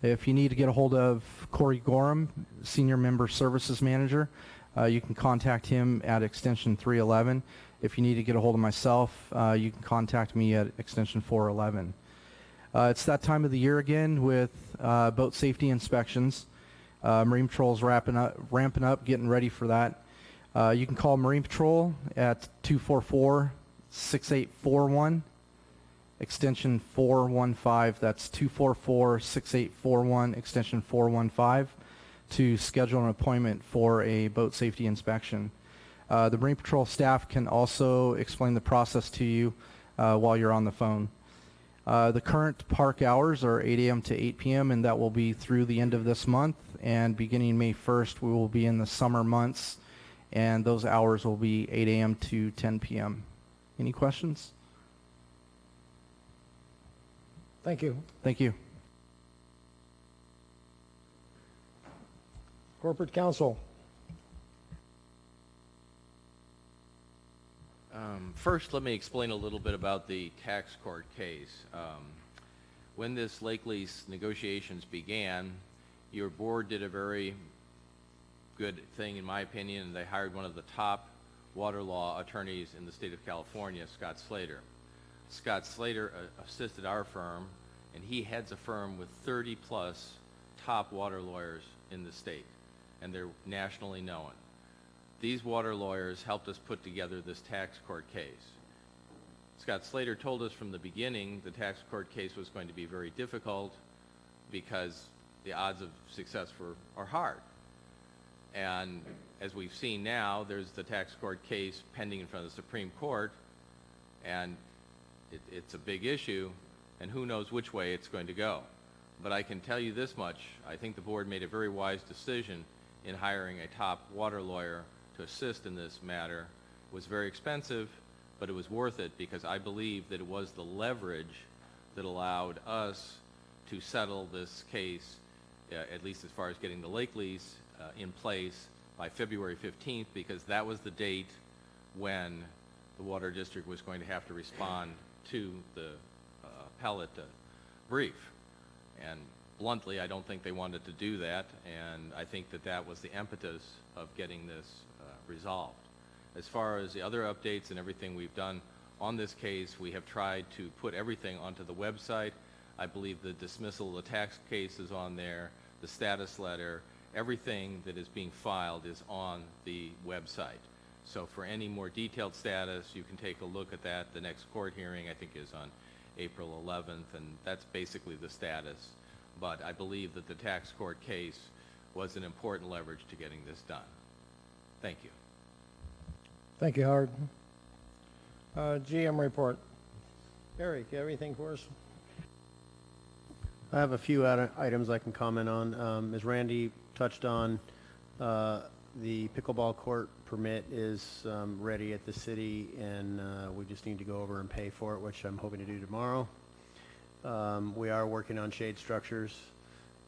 If you need to get a hold of Corey Gorham, Senior Member Services Manager, you can contact him at extension 311. If you need to get a hold of myself, you can contact me at extension 411. It's that time of the year again with boat safety inspections. Marine Patrol's ramping up, getting ready for that. You can call Marine Patrol at 244-6841, extension 415. That's 244-6841, extension 415, to schedule an appointment for a boat safety inspection. The Marine Patrol staff can also explain the process to you while you're on the phone. The current park hours are 8 a.m. to 8 p.m., and that will be through the end of this month. And beginning May 1st, we will be in the summer months, and those hours will be 8 a.m. to 10 p.m. Any questions? Thank you. Thank you. Corporate Counsel. First, let me explain a little bit about the tax court case. When this lake lease negotiations began, your board did a very good thing, in my opinion, and they hired one of the top water law attorneys in the state of California, Scott Slater. Scott Slater assisted our firm, and he heads a firm with 30-plus top water lawyers in the state, and they're nationally known. These water lawyers helped us put together this tax court case. Scott Slater told us from the beginning the tax court case was going to be very difficult because the odds of success are hard. And as we've seen now, there's the tax court case pending in front of the Supreme Court, and it's a big issue, and who knows which way it's going to go. But I can tell you this much, I think the board made a very wise decision in hiring a top water lawyer to assist in this matter. It was very expensive, but it was worth it because I believe that it was the leverage that allowed us to settle this case, at least as far as getting the lake lease in place by February 15th, because that was the date when the Water District was going to have to respond to the appellate brief. And bluntly, I don't think they wanted to do that, and I think that that was the impetus of getting this resolved. As far as the other updates and everything we've done on this case, we have tried to put everything onto the website. I believe the dismissal of the tax case is on there, the status letter, everything that is being filed is on the website. So for any more detailed status, you can take a look at that. The next court hearing, I think, is on April 11th, and that's basically the status. But I believe that the tax court case was an important leverage to getting this done. Thank you. Thank you, Howard. GM report. Eric, you have anything for us? I have a few items I can comment on. As Randy touched on, the pickleball court permit is ready at the city, and we just need to go over and pay for it, which I'm hoping to do tomorrow. We are working on shade structures.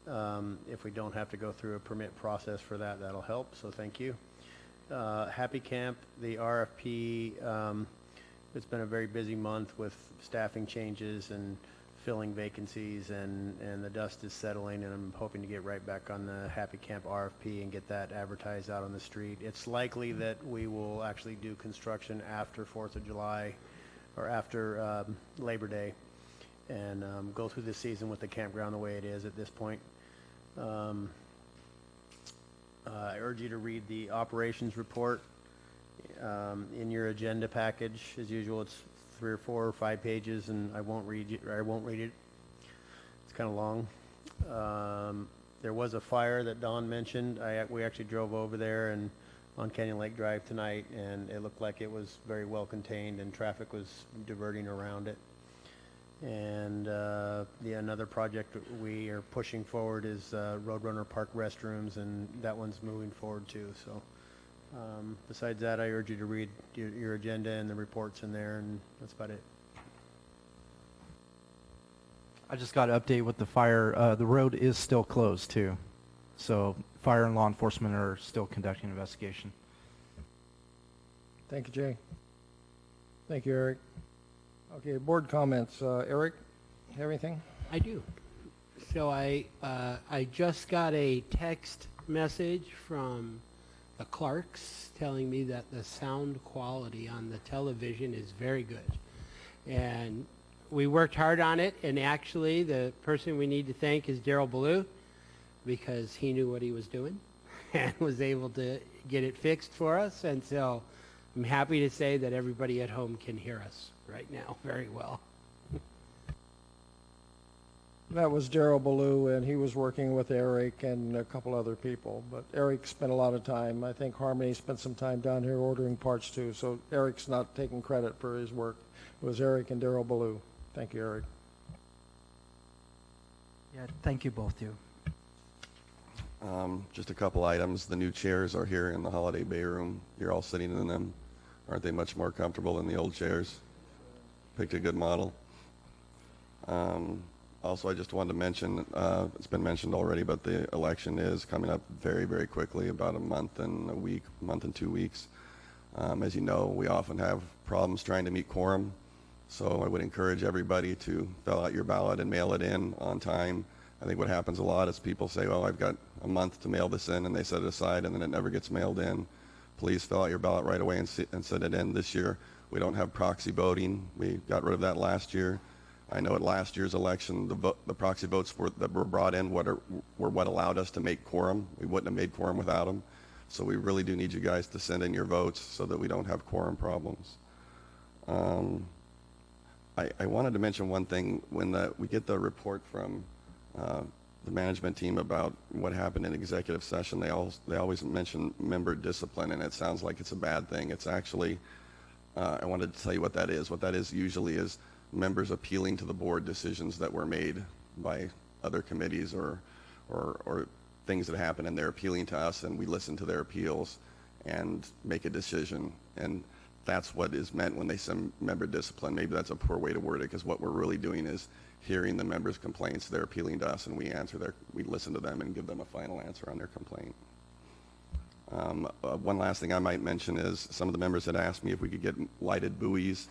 If we don't have to go through a permit process for that, that'll help, so thank you. Happy Camp, the RFP, it's been a very busy month with staffing changes and filling vacancies, and the dust is settling, and I'm hoping to get right back on the Happy Camp RFP and get that advertised out on the street. It's likely that we will actually do construction after 4th of July or after Labor Day, and go through the season with the campground the way it is at this point. I urge you to read the operations report in your agenda package. As usual, it's 3 or 4 or 5 pages, and I won't read it. It's kind of long. There was a fire that Don mentioned. We actually drove over there and on Canyon Lake Drive tonight, and it looked like it was very well contained, and traffic was diverting around it. And another project we are pushing forward is Roadrunner Park restrooms, and that one's moving forward too. So besides that, I urge you to read your agenda and the reports in there, and that's about it. I just got an update with the fire. The road is still closed too. So fire and law enforcement are still conducting an investigation. Thank you, Jay. Thank you, Eric. Okay, board comments. Eric, have anything? I do. So I just got a text message from the Clarks telling me that the sound quality on the television is very good. And we worked hard on it, and actually the person we need to thank is Daryl Ballou, because he knew what he was doing and was able to get it fixed for us. And so I'm happy to say that everybody at home can hear us right now very well. That was Daryl Ballou, and he was working with Eric and a couple other people. But Eric spent a lot of time. I think Harmony spent some time down here ordering parts too. So Eric's not taking credit for his work. It was Eric and Daryl Ballou. Thank you, Eric. Yeah, thank you both, too. Just a couple items. The new chairs are here in the Holiday Bay Room. You're all sitting in them. Aren't they much more comfortable than the old chairs? Picked a good model. Also, I just wanted to mention, it's been mentioned already, but the election is coming up very, very quickly, about a month and 2 weeks. As you know, we often have problems trying to meet quorum, so I would encourage everybody to fill out your ballot and mail it in on time. I think what happens a lot is people say, well, I've got a month to mail this in, and they set it aside, and then it never gets mailed in. Please fill out your ballot right away and send it in. This year, we don't have proxy voting. We got rid of that last year. I know at last year's election, the proxy votes that were brought in were what allowed us to make quorum. We wouldn't have made quorum without them. So we really do need you guys to send in your votes so that we don't have quorum problems. I wanted to mention one thing. When we get the report from the management team about what happened in executive session. They always mention member discipline, and it sounds like it's a bad thing. It's actually, I wanted to tell you what that is. What that is usually is members appealing to the board decisions that were made by other committees or things that happen, and they're appealing to us, and we listen to their appeals and make a decision. And that's what is meant when they say member discipline. Maybe that's a poor way to word it, because what we're really doing is hearing the members' complaints. They're appealing to us, and we listen to them and give them a final answer on their complaint. One last thing I might mention is some of the members had asked me if we could get lighted buoys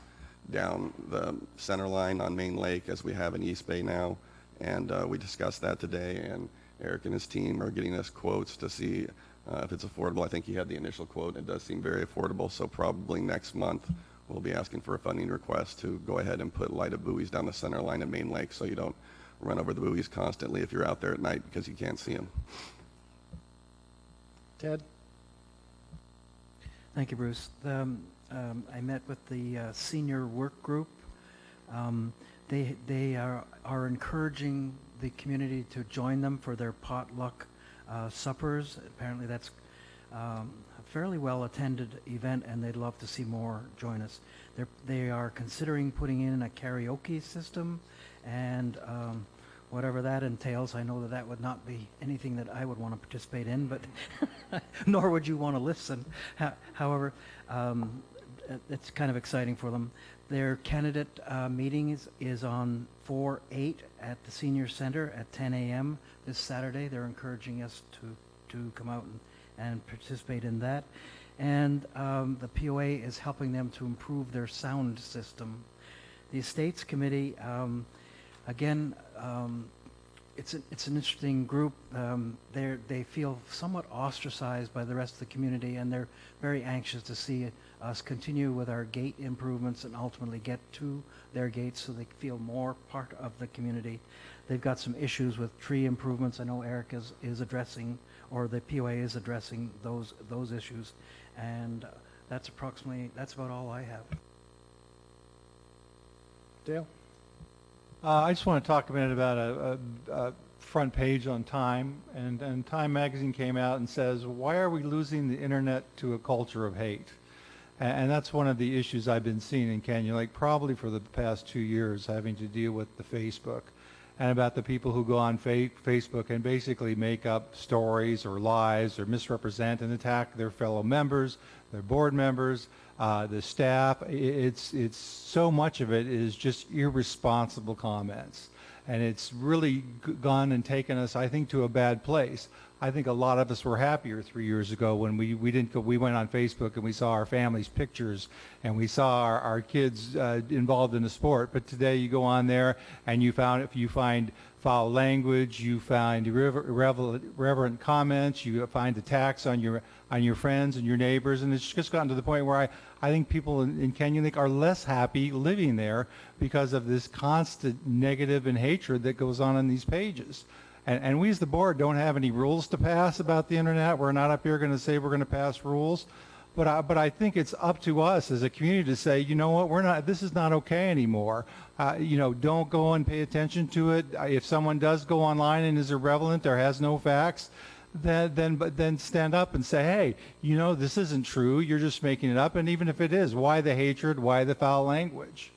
down the center line on Main Lake, as we have in East Bay now, and we discussed that today, and Eric and his team are getting us quotes to see if it's affordable. I think he had the initial quote, and it does seem very affordable, so probably next month we'll be asking for a funding request to go ahead and put lighted buoys down the center line of Main Lake, so you don't run over the buoys constantly if you're out there at night because you can't see them. Ted? Thank you, Bruce. I met with the senior work group. They are encouraging the community to join them for their potluck suppers. Apparently that's a fairly well-attended event, and they'd love to see more join us. They are considering putting in a karaoke system, and whatever that entails. I know that would not be anything that I would want to participate in, but nor would you want to listen. However, it's kind of exciting for them. Their candidate meeting is on 4/8 at the Senior Center at 10 a.m. this Saturday. They're encouraging us to come out and participate in that. And the POA is helping them to improve their sound system. The Estates Committee, again, it's an interesting group. They feel somewhat ostracized by the rest of the community, and they're very anxious to see us continue with our gate improvements and ultimately get to their gates so they feel more part of the community. They've got some issues with tree improvements. I know Eric is addressing, or the POA is addressing those issues, and that's about all I have. Dale? I just want to talk a minute about a front page on Time, and Time magazine came out and says, why are we losing the internet to a culture of hate? And that's one of the issues I've been seeing in Canyon Lake probably for the past 2 years, having to deal with the Facebook and about the people who go on Facebook and basically make up stories or lies or misrepresent and attack their fellow members, their board members, the staff. It's so much of it is just irresponsible comments, and it's really gone and taken us, I think, to a bad place. I think a lot of us were happier 3 years ago when we went on Facebook and we saw our families' pictures and we saw our kids involved in the sport. But today you go on there and you find foul language, you find irreverent comments, you find attacks on your friends and your neighbors, and it's just gotten to the point where I think people in Canyon Lake are less happy living there because of this constant negative and hatred that goes on in these pages. And we as the board don't have any rules to pass about the internet. We're not up here going to say we're going to pass rules. But I think it's up to us as a community to say, you know what, this is not okay anymore. Don't go and pay attention to it. If someone does go online and is irrelevant or has no facts, then stand up and say, hey, this isn't true. You're just making it up. And even if it is, why the hatred? Why the foul language?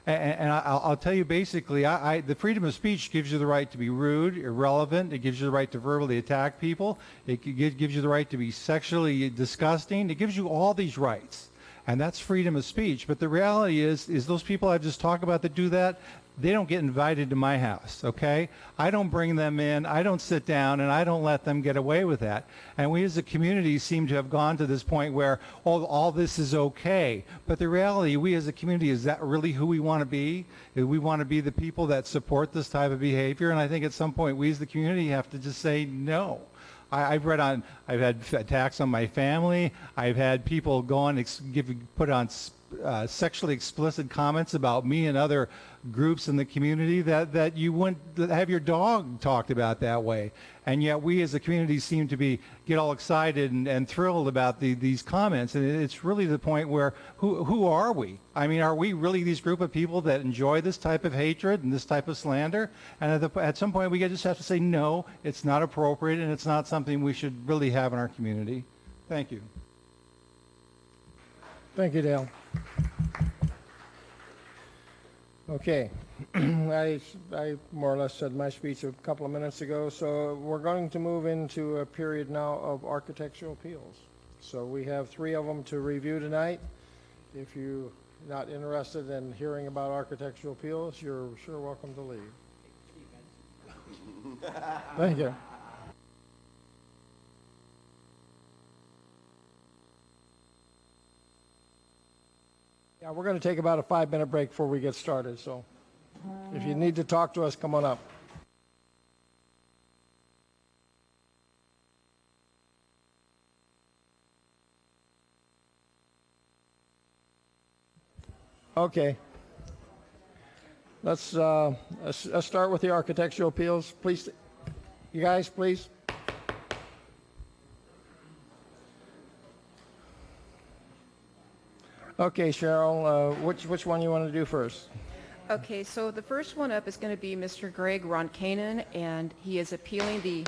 And I'll tell you, basically, the freedom of speech gives you the right to be rude, irrelevant. It gives you the right to verbally attack people. It gives you the right to be sexually disgusting. It gives you all these rights, and that's freedom of speech. But the reality is those people I've just talked about that do that, they don't get invited to my house, okay? I don't bring them in, I don't sit down, and I don't let them get away with that. And we as a community seem to have gone to this point where all this is okay. But the reality, we as a community, is that really who we want to be? We want to be the people that support this type of behavior, and I think at some point we as the community have to just say no. I've had attacks on my family. I've had people go on, put on sexually explicit comments about me and other groups in the community, that you wouldn't have your dog talked about that way. And yet we as a community seem to get all excited and thrilled about these comments. And it's really the point where who are we? I mean, are we really these group of people that enjoy this type of hatred and this type of slander? And at some point we just have to say, no, it's not appropriate and it's not something we should really have in our community. Thank you. Thank you, Dale. Okay, I more or less said my speech a couple of minutes ago, so we're going to move into a period now of architectural appeals. So we have 3 of them to review tonight. If you're not interested in hearing about architectural appeals, you're sure welcome to leave. Thank you. Yeah, we're going to take about a 5-minute break before we get started, so if you need to talk to us, come on up. Okay. Let's start with the architectural appeals. Please, you guys, please. Okay, Cheryl, which one you want to do first? Okay, so the first one up is going to be Mr. Greg Roncanen, and he is appealing the...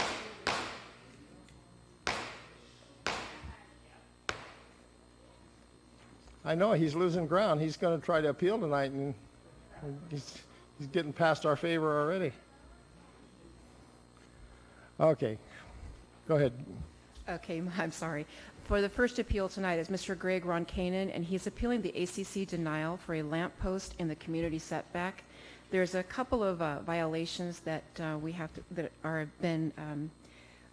I know, he's losing ground. He's going to try to appeal tonight, and he's getting past our favor already. Okay, go ahead. Okay, I'm sorry. For the first appeal tonight is Mr. Greg Roncanen, and he's appealing the ACC denial for a lamp post in the community setback. There's a couple of violations that we're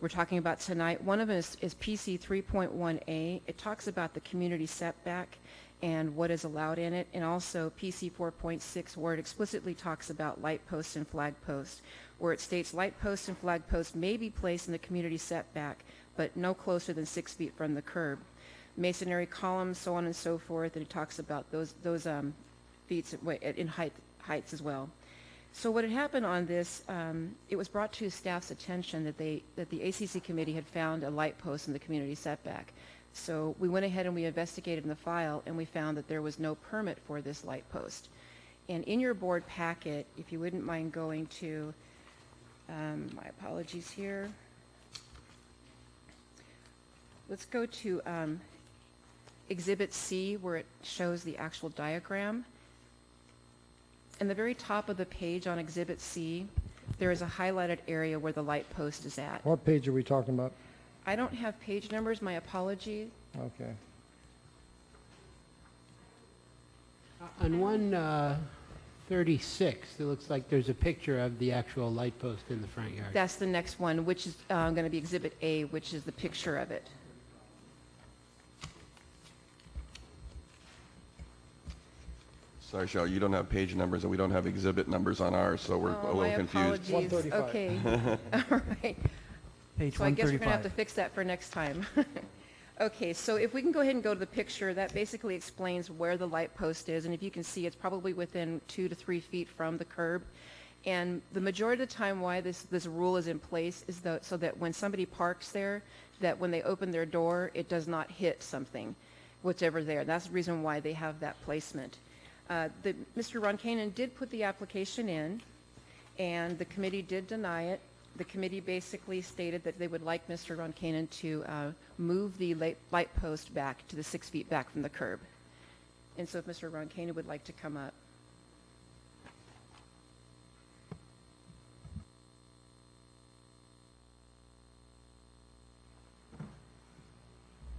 talking about tonight. One of them is PC 3.1A. It talks about the community setback and what is allowed in it, and also PC 4.6, where it explicitly talks about light posts and flag posts, where it states light posts and flag posts may be placed in the community setback, but no closer than 6 feet from the curb. Masonry columns, so on and so forth, and it talks about those feet in heights as well. So what had happened on this, it was brought to staff's attention that the ACC committee had found a light post in the community setback. So we went ahead and we investigated in the file, and we found that there was no permit for this light post. And in your board packet, if you wouldn't mind going to, my apologies here. Let's go to Exhibit C, where it shows the actual diagram. In the very top of the page on Exhibit C, there is a highlighted area where the light post is at. What page are we talking about? I don't have page numbers, my apology. Okay. On 136, it looks like there's a picture of the actual light post in the front yard. That's the next one, which is going to be Exhibit A, which is the picture of it. Sorry, Cheryl, you don't have page numbers and we don't have exhibit numbers on ours, so we're a little confused. My apologies. Okay. All right. Page So I guess we're going to have 135. to fix that for next time. Okay, so if we can go ahead and go to the picture, that basically explains where the light post is. And if you can see, it's probably within 2 to 3 feet from the curb. And the majority of the time why this rule is in place is so that when somebody parks there, that when they open their door, it does not hit something, whatever there. That's the reason why they have that placement. Mr. Roncanen did put the application in, and the committee did deny it. The committee basically stated that they would like Mr. Roncanen to move the light post back to the 6 feet back from the curb. And so if Mr. Roncanen would like to come up.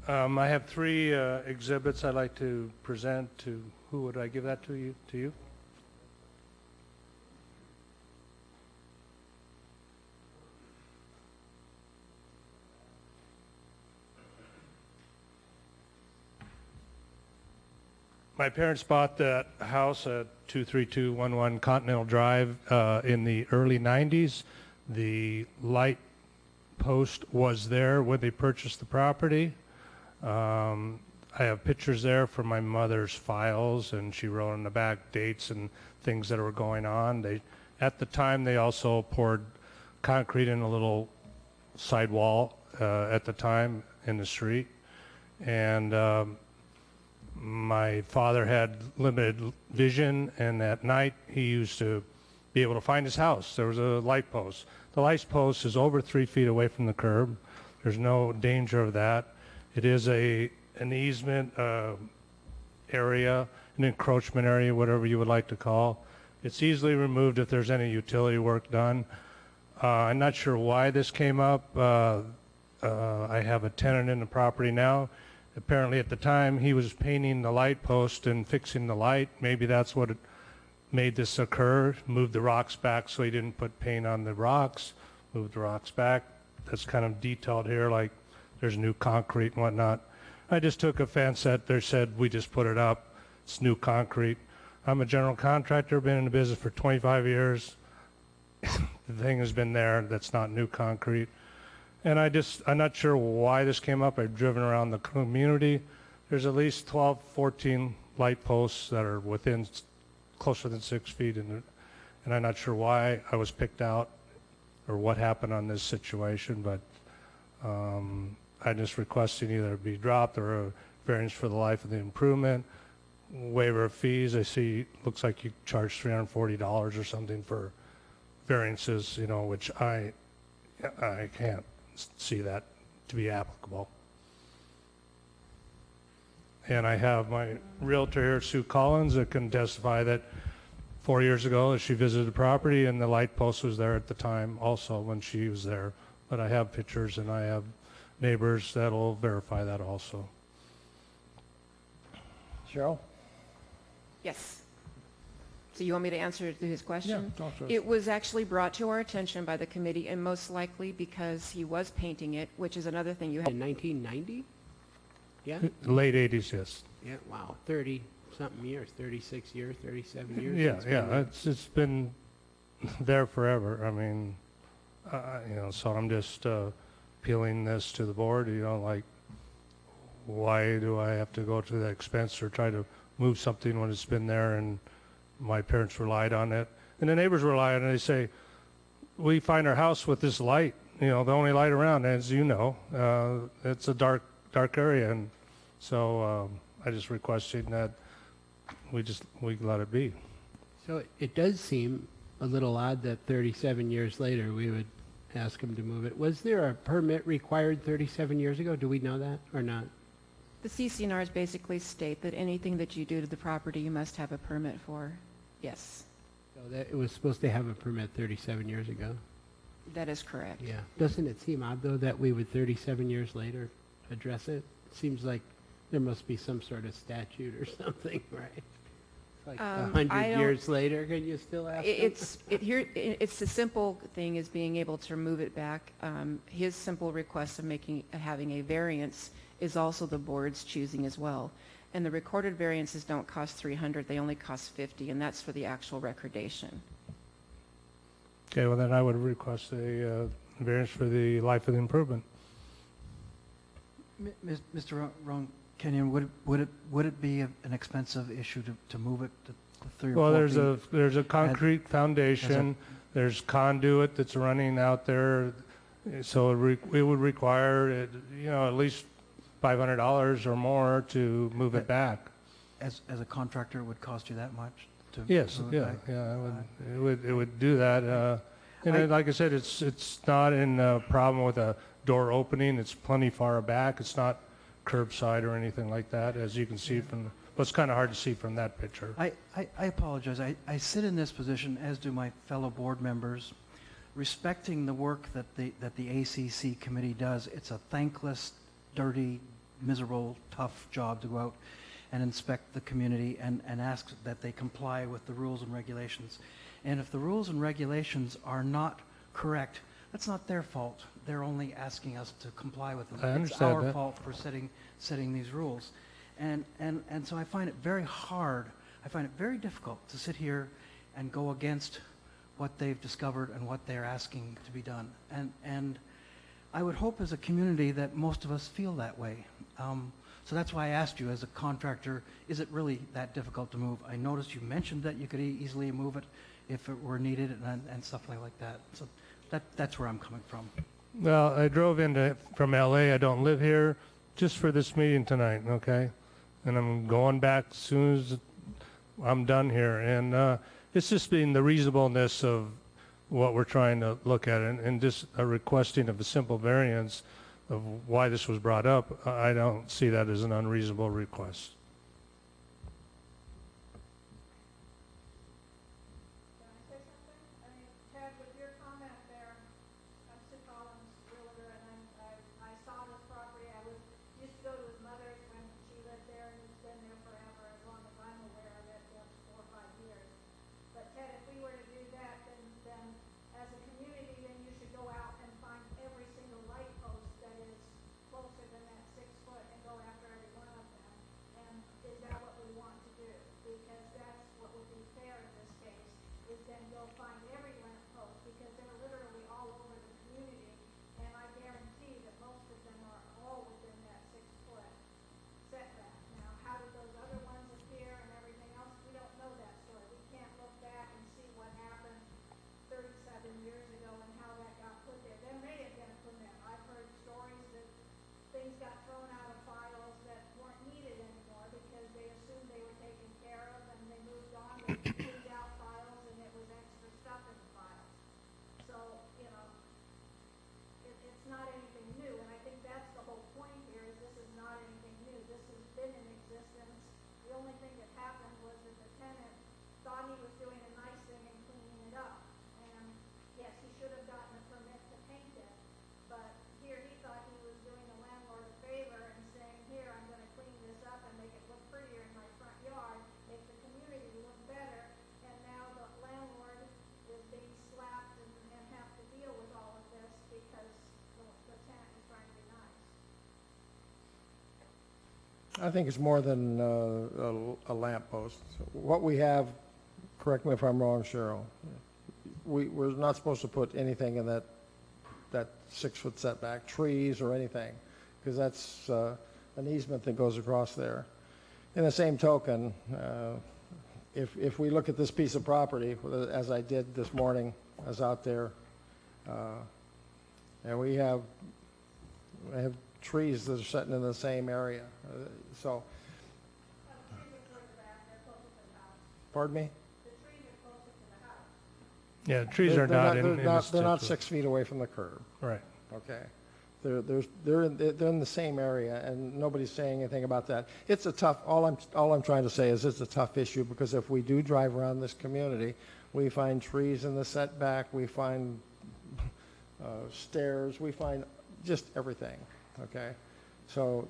I have 3 exhibits I'd like to present to, who would I give that to you? My parents bought that house at 23211 Continental Drive in the early 90s. The light post was there when they purchased the property. I have pictures there from my mother's files, and she wrote on the back dates and things that were going on. At the time, they also poured concrete in a little sidewall at the time in the street. And my father had limited vision, and at night he used to be able to find his house. There was a light post. The light post is over 3 feet away from the curb. There's no danger of that. It is an easement area, an encroachment area, whatever you would like to call. It's easily removed if there's any utility work done. I'm not sure why this came up. I have a tenant in the property now. Apparently at the time he was painting the light post and fixing the light. Maybe that's what made this occur. Moved the rocks back so he didn't put paint on the rocks. Moved the rocks back. That's kind of detailed here, like there's new concrete and whatnot. I just took offense that they said we just put it up. It's new concrete. I'm a general contractor, been in the business for 25 years. The thing has been there. That's not new concrete. And I'm not sure why this came up. I've driven around the community. There's at least 12, 14 light posts that are within closer than 6 feet. And I'm not sure why I was picked out or what happened on this situation, but I'm just requesting either it be dropped or a variance for the life of the improvement, waiver of fees. I see, looks like you charge $340 or something for variances, which I can't see that to be applicable. And I have my realtor here, Sue Collins, that can testify that 4 years ago she visited the property and the light post was there at the time also when she was there. But I have pictures and I have neighbors that'll verify that also. Cheryl? Yes. So you want me to answer to his question? Yeah, answer. It was actually brought to our attention by the committee, and most likely because he was painting it, which is another thing you have. In 1990? Yeah? Late 80s, yes. Yeah, wow, 30-something years, 36 years, 37 years. Yeah, it's been yeah, there. it's been there forever. I mean, so I'm just appealing this to the board, like, why do I have to go to the expense or try to move something when it's been there and my parents relied on it, and the neighbors rely on it. They say, we find our house with this light, the only light around, as you know, it's a dark area, and so I just requesting that we let it be. So it does seem a little odd that 37 years later we would ask him to move it. Was there a permit required 37 years ago? Do we know that or not? The CCNRs basically state that anything that you do to the property, you must have a permit for. Yes, So that it was supposed to have a permit 37 years ago? that is correct. Yeah. Doesn't it seem odd, though, that we would 37 years later address it? Seems like there must be some sort of statute or something, right? Like I 100 don't- years later, can you still ask them? It's the simple thing is being able to move it back. His simple request of having a variance is also the board's choosing as well. And the recorded variances don't cost $300, they only cost $50, and that's for the actual recordation. Okay, well then I would request a variance for the life of the improvement. Mr. Ron Kenyon, would it be an expensive issue to move it to 3 or 4 Well, feet? there's a concrete foundation, there's conduit that's running out there, so it would require, at least $500 or more to move it back. As a contractor, it would cost you that much to Yes, move it yeah, back? yeah, it would do that. Like I said, it's not in a problem with a door opening. It's plenty far back. It's not curbside or anything like that, as you can see from. Well, it's kind of hard to see from that picture. I apologize. I sit in this position, as do my fellow board members, respecting the work that the ACC committee does. It's a thankless, dirty, miserable, tough job to go out and inspect the community and ask that they comply with the rules and regulations. And if the rules and regulations are not correct, that's not their fault. They're only asking us to comply with them. I It's understand our that. fault for setting these rules. And so I find it very hard, I find it very difficult to sit here and go against what they've discovered and what they're asking to be done. And I would hope as a community that most of us feel that way. So that's why I asked you, as a contractor, is it really that difficult to move? I noticed you mentioned that you could easily move it if it were needed and stuff like that. So that's where I'm coming from. Well, I drove from LA. I don't live here, just for this meeting tonight, okay? And I'm going back as soon as I'm done here. And it's just been the reasonableness of what we're trying to look at, and just a requesting of a simple variance of why this was brought up. I don't see that as an unreasonable request. Ted, with your comment there, I'm Sue Collins, realtor, and I saw this property. I used to go to his mother's when she lived there, and it's been there forever, as long as I'm aware of it, 4 or 5 years. But Ted, if we were to do that, then as a community, then you should go out and find every single light post that is closer than that 6 foot and go after every one of them. And is that what we want to do? Because that's what would be fair in this case, is then go find every lamp post, because they're literally all over the community. And I guarantee that most of them are all within that 6 foot setback. Now, how did those other ones appear and everything else? We don't know that story. We can't look back and see what happened 37 years ago and how that got put there. There may have been a permit. I've heard stories that things got thrown out of files that weren't needed anymore because they assumed they were taken care of, and they moved on with cleaned out files, and it was extra stuff in the files. So, it's not anything new, and I think that's the whole point here, is this is not anything new. This has been in existence. The only thing that happened was that the tenant thought he was doing a nice thing and cleaning it up. And yes, he should have gotten a permit to paint it, but here he thought he was doing the landlord a favor and saying, here, I'm going to clean this up and make it look prettier in my front yard, make the community look better, and now the landlord is being slapped and have to deal with all of this because the tenant was trying to be nice. I think it's more than a lamp post. What we have, correct me if I'm wrong, Cheryl, we're not supposed to put anything in that 6 foot setback, trees or anything, because that's an easement that goes across there. In the same token, if we look at this piece of property, as I did this morning, I was out there, and we have trees that are sitting in the same area. So, pardon me? Yeah, trees are not in this They're not district. 6 feet away from the curb. Right. Okay. They're in the same area, and nobody's saying anything about that. It's a tough, all I'm trying to say is it's a tough issue, because if we do drive around this community, we find trees in the setback, we find stairs, we find just everything, okay? So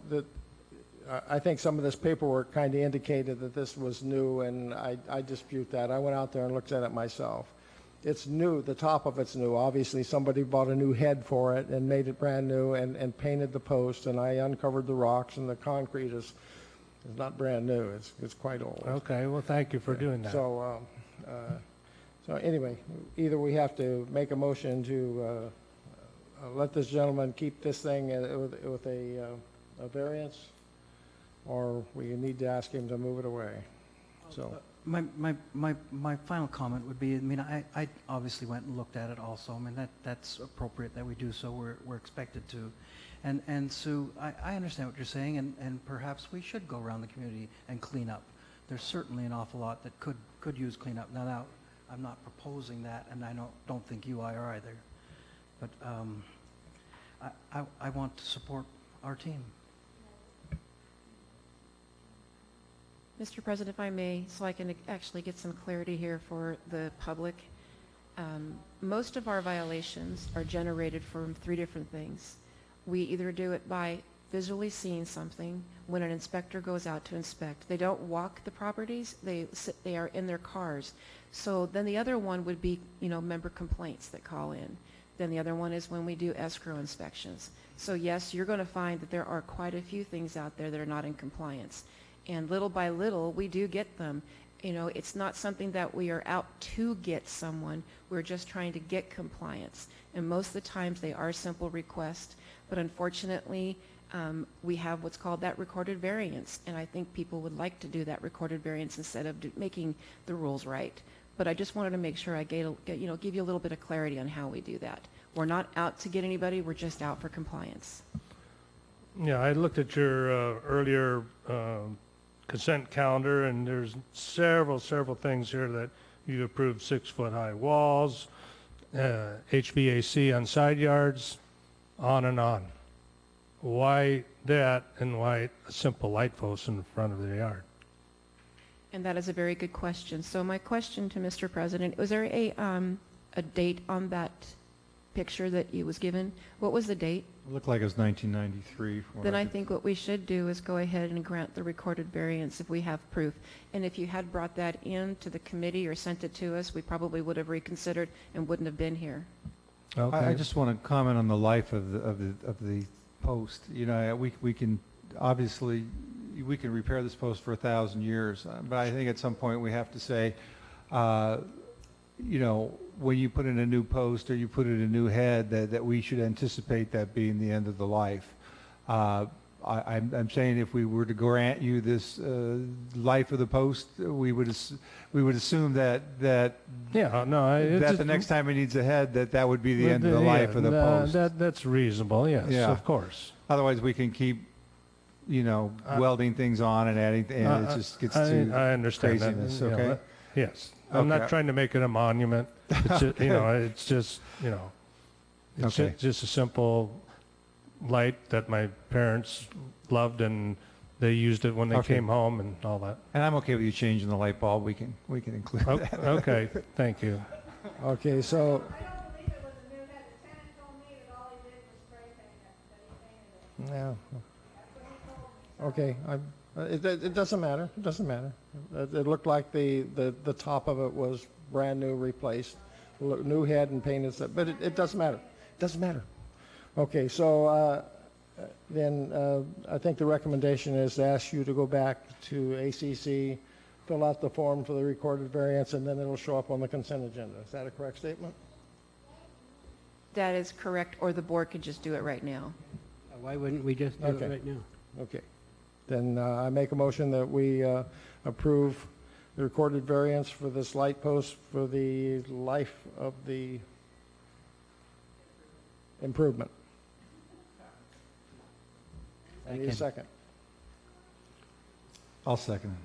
I think some of this paperwork kind of indicated that this was new, and I dispute that. I went out there and looked at it myself. It's new, the top of it's new. Obviously, somebody bought a new head for it and made it brand new and painted the post, and I uncovered the rocks, and the concrete is not brand new. It's quite old. Okay, well, thank you for doing that. So anyway, either we have to make a motion to let this gentleman keep this thing with a variance, or we need to ask him to move it away. So. My final comment would be, I mean, I obviously went and looked at it also. I mean, that's appropriate that we do so. We're expected to. And Sue, I understand what you're saying, and perhaps we should go around the community and clean up. There's certainly an awful lot that could use cleanup. Now, I'm not proposing that, and I don't think you are either. But I want to support our team. Mr. President, if I may, so I can actually get some clarity here for the public. Most of our violations are generated from 3 different things. We either do it by visually seeing something when an inspector goes out to inspect. They don't walk the properties, they are in their cars. So then the other one would be, member complaints that call in. Then the other one is when we do escrow inspections. So yes, you're going to find that there are quite a few things out there that are not in compliance. And little by little, we do get them. It's not something that we are out to get someone. We're just trying to get compliance. And most of the times they are simple requests. But unfortunately, we have what's called that recorded variance, and I think people would like to do that recorded variance instead of making the rules right. But I just wanted to make sure I give you a little bit of clarity on how we do that. We're not out to get anybody, we're just out for compliance. Yeah, I looked at your earlier consent calendar, and there's several things here that you approved: 6-foot-high walls, HVAC on side yards, on and on. Why that, and why a simple light post in front of the yard? And that is a very good question. So my question to Mr. President, was there a date on that picture that you was given? What was the date? It looked like it was 1993. from what Then I could- think what we should do is go ahead and grant the recorded variance if we have proof. And if you had brought that in to the committee or sent it to us, we probably would have reconsidered and wouldn't have been here. I just want to comment on the life of the post. You know, we can obviously we can repair this post for 1,000 years, but I think at some point we have to say, you know, when you put in a new post or you put in a new head, that we should anticipate that being the end of the life. I'm saying if we were to grant you this life of the post, we would assume that Yeah, no, it's that just- the next time it needs a head, that would be the end of the life of the post. That's reasonable, yes, Yeah. of course. Otherwise, we can keep, you know, welding things on and adding, and it just gets too I understand that, craziness. you know, Okay. that- yes. I'm not Okay. trying to make it a monument. It's just, you know, Okay. it's just, you know, it's Okay. just a simple light that my parents loved, and they used it when they Okay. came home and all that. And I'm okay with you changing the light bulb. We can include Oh, that. okay, thank you. Okay, so, yeah. Okay, it doesn't matter, it doesn't matter. It looked like the top of it was brand new, replaced, new head and painted, but it doesn't matter, it doesn't matter. Okay, so then I think the recommendation is to ask you to go back to ACC, fill out the form for the recorded variance, and then it'll show up on the consent agenda. Is that a correct statement? That is correct, or the board could just do it right now. Why wouldn't we just do it Okay. right now? Okay. Then I make a motion that we approve the recorded variance for this light post for the life of the improvement. I need a second. I'll second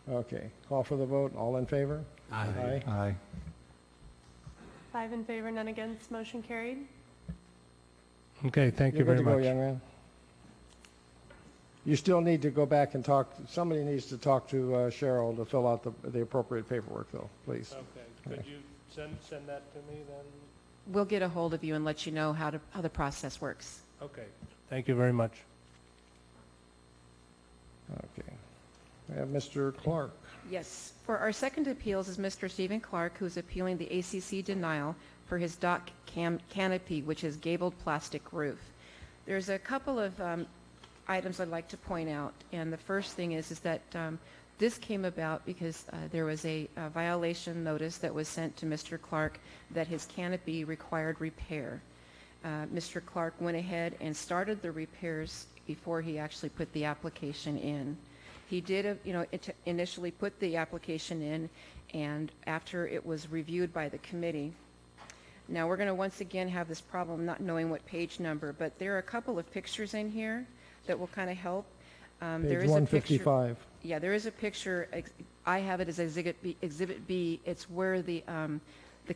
Okay, call for the vote. All in favor? Aye. it. Aye. 5 in favor, none against, motion carried. Okay, thank you You're good very to go, much. young man. You still need to go back and talk, somebody needs to talk to Cheryl to fill out the appropriate paperwork, though, please. Okay, could you send that to me then? We'll get a hold of you and let you know how the process works. Okay, thank you very much. Okay. We have Mr. Clark. Yes. For our second appeals is Mr. Stephen Clark, who's appealing the ACC denial for his dock canopy, which is gabled plastic roof. There's a couple of items I'd like to point out, and the first thing is that this came about because there was a violation notice that was sent to Mr. Clark that his canopy required repair. Mr. Clark went ahead and started the repairs before he actually put the application in. He did, initially put the application in, and after it was reviewed by the committee. Now, we're going to once again have this problem not knowing what page number, but there are a couple of pictures in here that will kind of help. There Page is a picture. 155. Yeah, there is a picture. I have it as Exhibit B. It's where the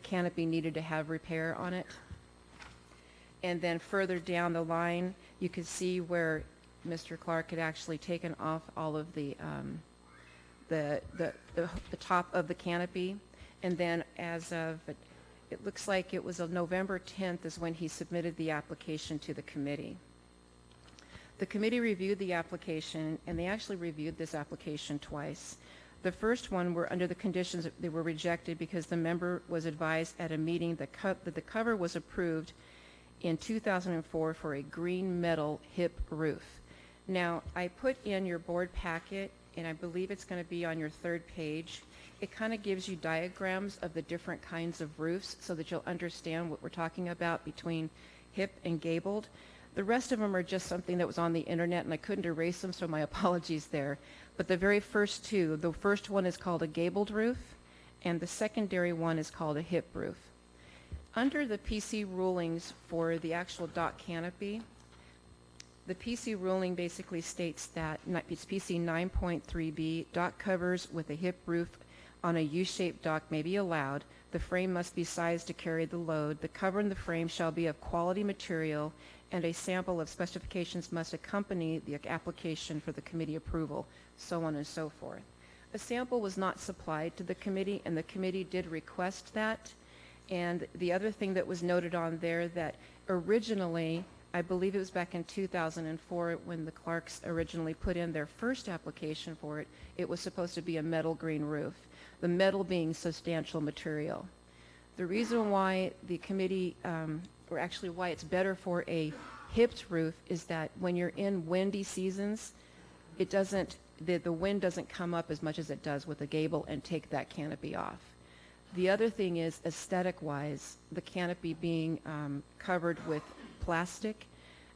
canopy needed to have repair on it. And then further down the line, you can see where Mr. Clark had actually taken off all of the top of the canopy. And then as of, it looks like it was November 10th is when he submitted the application to the committee. The committee reviewed the application, and they actually reviewed this application twice. The first one were under the conditions that they were rejected because the member was advised at a meeting that the cover was approved in 2004 for a green metal hip roof. Now, I put in your board packet, and I believe it's going to be on your third page. It kind of gives you diagrams of the different kinds of roofs so that you'll understand what we're talking about between hip and gabled. The rest of them are just something that was on the internet, and I couldn't erase them, so my apologies there. But the very first two, the first one is called a gabled roof, and the secondary one is called a hip roof. Under the PC rulings for the actual dock canopy, the PC ruling basically states that, it's PC 9.3b, dock covers with a hip roof on a U-shaped dock may be allowed. The frame must be sized to carry the load. The cover in the frame shall be of quality material, and a sample of specifications must accompany the application for the committee approval, so on and so forth. A sample was not supplied to the committee, and the committee did request that. And the other thing that was noted on there, that originally, I believe it was back in 2004 when the Clarks originally put in their first application for it, it was supposed to be a metal green roof, the metal being substantial material. The reason why the committee, or actually why it's better for a hipped roof, is that when you're in windy seasons, it doesn't, the wind doesn't come up as much as it does with a gable and take that canopy off. The other thing is, aesthetic-wise, the canopy being covered with plastic,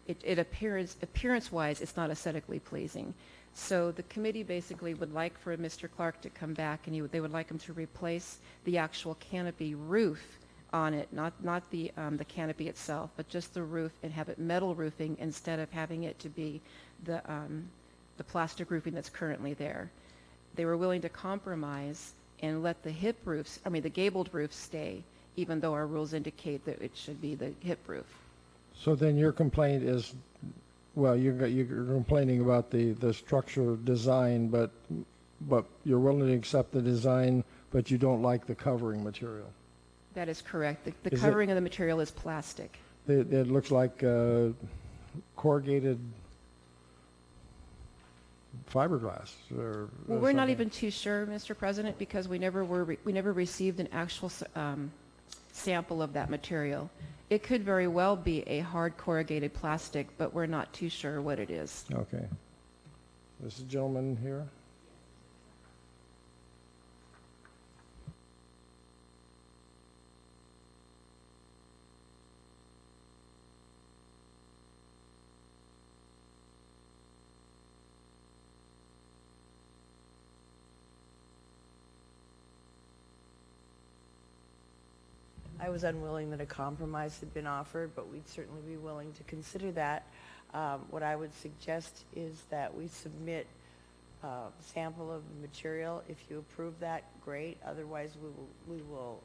appearance-wise, it's not aesthetically pleasing. So the committee basically would like for Mr. Clark to come back, and they would like him to replace the actual canopy roof on it, not the canopy itself, but just the roof, and have it metal roofing instead of having it to be the plastic roofing that's currently there. They were willing to compromise and let the the gabled roofs stay, even though our rules indicate that it should be the hip roof. So then your complaint is, well, you're complaining about the structure design, but you're willing to accept the design, but you don't like the covering material. That is correct. The Is covering of the material is plastic. It looks like corrugated fiberglass or Well, we're not something. even too sure, Mr. President, because we never received an actual sample of that material. It could very well be a hard corrugated plastic, but we're not too sure what it is. Okay. This gentleman here. I was unwilling that a compromise had been offered, but we'd certainly be willing to consider that. What I would suggest is that we submit a sample of the material. If you approve that, great. Otherwise, we will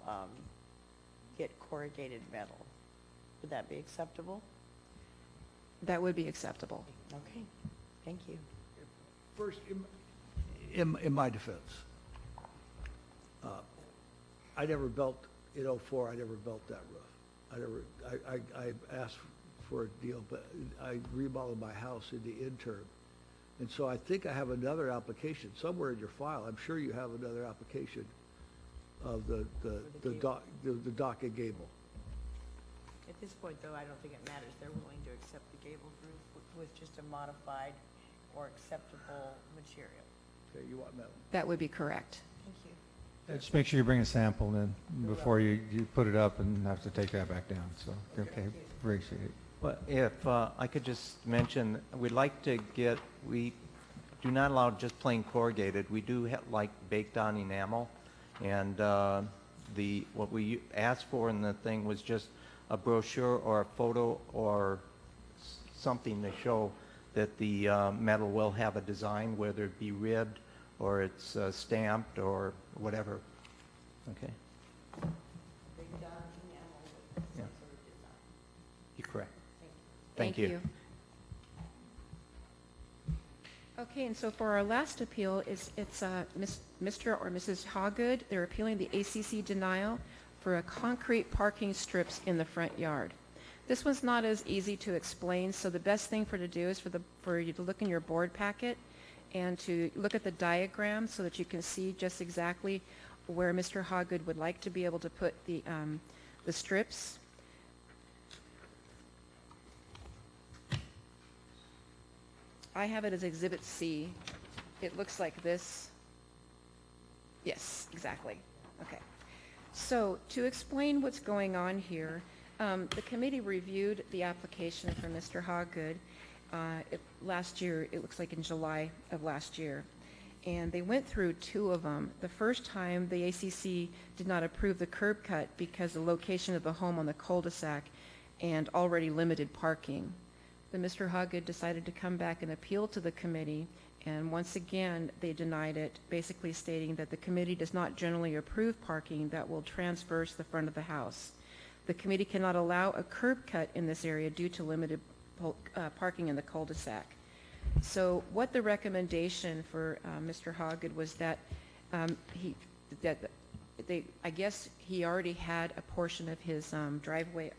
get corrugated metal. Would that be acceptable? That would be acceptable. Okay, thank you. First, in my defense, I never built, in '04, I never built that roof. I asked for a deal, but I remodeled my house in the interim. And so I think I have another application somewhere in your file. I'm sure you have another application of the dock and gable. At this point, though, I don't think it matters. They're willing to accept the gabled roof with just a modified or acceptable material. Okay, you want metal? That would be correct. Thank you. Just make sure you bring a sample in before you put it up and have to take that back down, so, okay, appreciate it. Well, if I could just mention, we'd like to get, we do not allow just plain corrugated. We do like baked on enamel, and what we asked for in the thing was just a brochure or a photo or something to show that the metal will have a design, whether it be ribbed or it's stamped or whatever. Okay? Yeah. You're correct. Thank you. Okay, and so for our last appeal, it's Mr. or Mrs. Hawgood. They're appealing the ACC denial for a concrete parking strips in the front yard. This one's not as easy to explain, so the best thing to do is for you to look in your board packet and to look at the diagram so that you can see just exactly where Mr. Hawgood would like to be able to put the strips. I have it as Exhibit C. It looks like this. Yes, exactly. Okay. So to explain what's going on here, The committee reviewed the application for Mr. Hoggood last year, it looks like in July of last year. And they went through two of them. The first time, the ACC did not approve the curb cut because the location of the home on the cul-de-sac and already limited parking. Then Mr. Hoggood decided to come back and appeal to the committee, and once again, they denied it, basically stating that the committee does not generally approve parking that will transverse the front of the house. The committee cannot allow a curb cut in this area due to limited parking in the cul-de-sac. So what the recommendation for Mr. Hoggood was that I guess he already had a portion of his driveway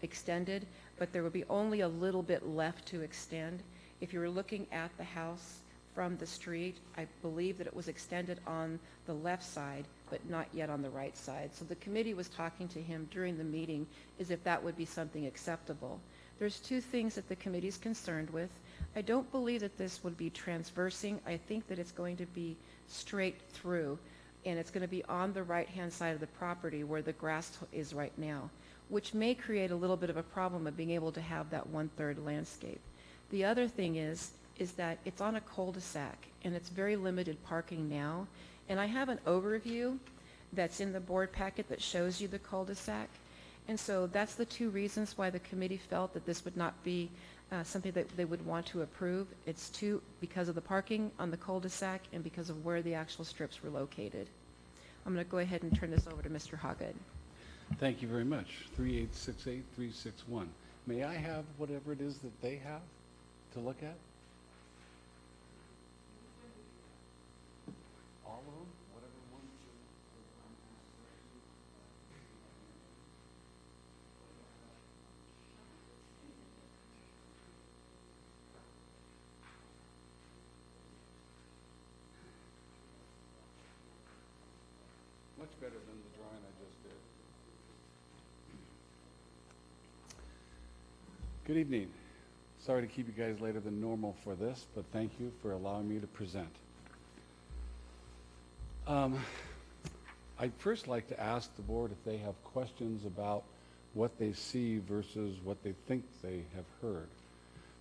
extended, but there would be only a little bit left to extend. If you were looking at the house from the street, I believe that it was extended on the left side, but not yet on the right side. So the committee was talking to him during the meeting as if that would be something acceptable. There's two things that the committee's concerned with. I don't believe that this would be transversing. I think that it's going to be straight through, and it's going to be on the right-hand side of the property where the grass is right now, which may create a little bit of a problem of being able to have that one-third landscape. The other thing is that it's on a cul-de-sac, and it's very limited parking now. And I have an overview that's in the board packet that shows you the cul-de-sac. And so that's the two reasons why the committee felt that this would not be something that they would want to approve. It's because of the parking on the cul-de-sac and because of where the actual strips were located. I'm going to go ahead and turn this over to Mr. Hoggood. Thank you very much. 3868361. May I have whatever it is that they have to look at? All of them? Whatever ones much better than the drawing I just did. Good evening. Sorry to keep you guys later than normal for this, but thank you for allowing me to present. I'd first like to ask the board if they have questions about what they see versus what they think they have heard,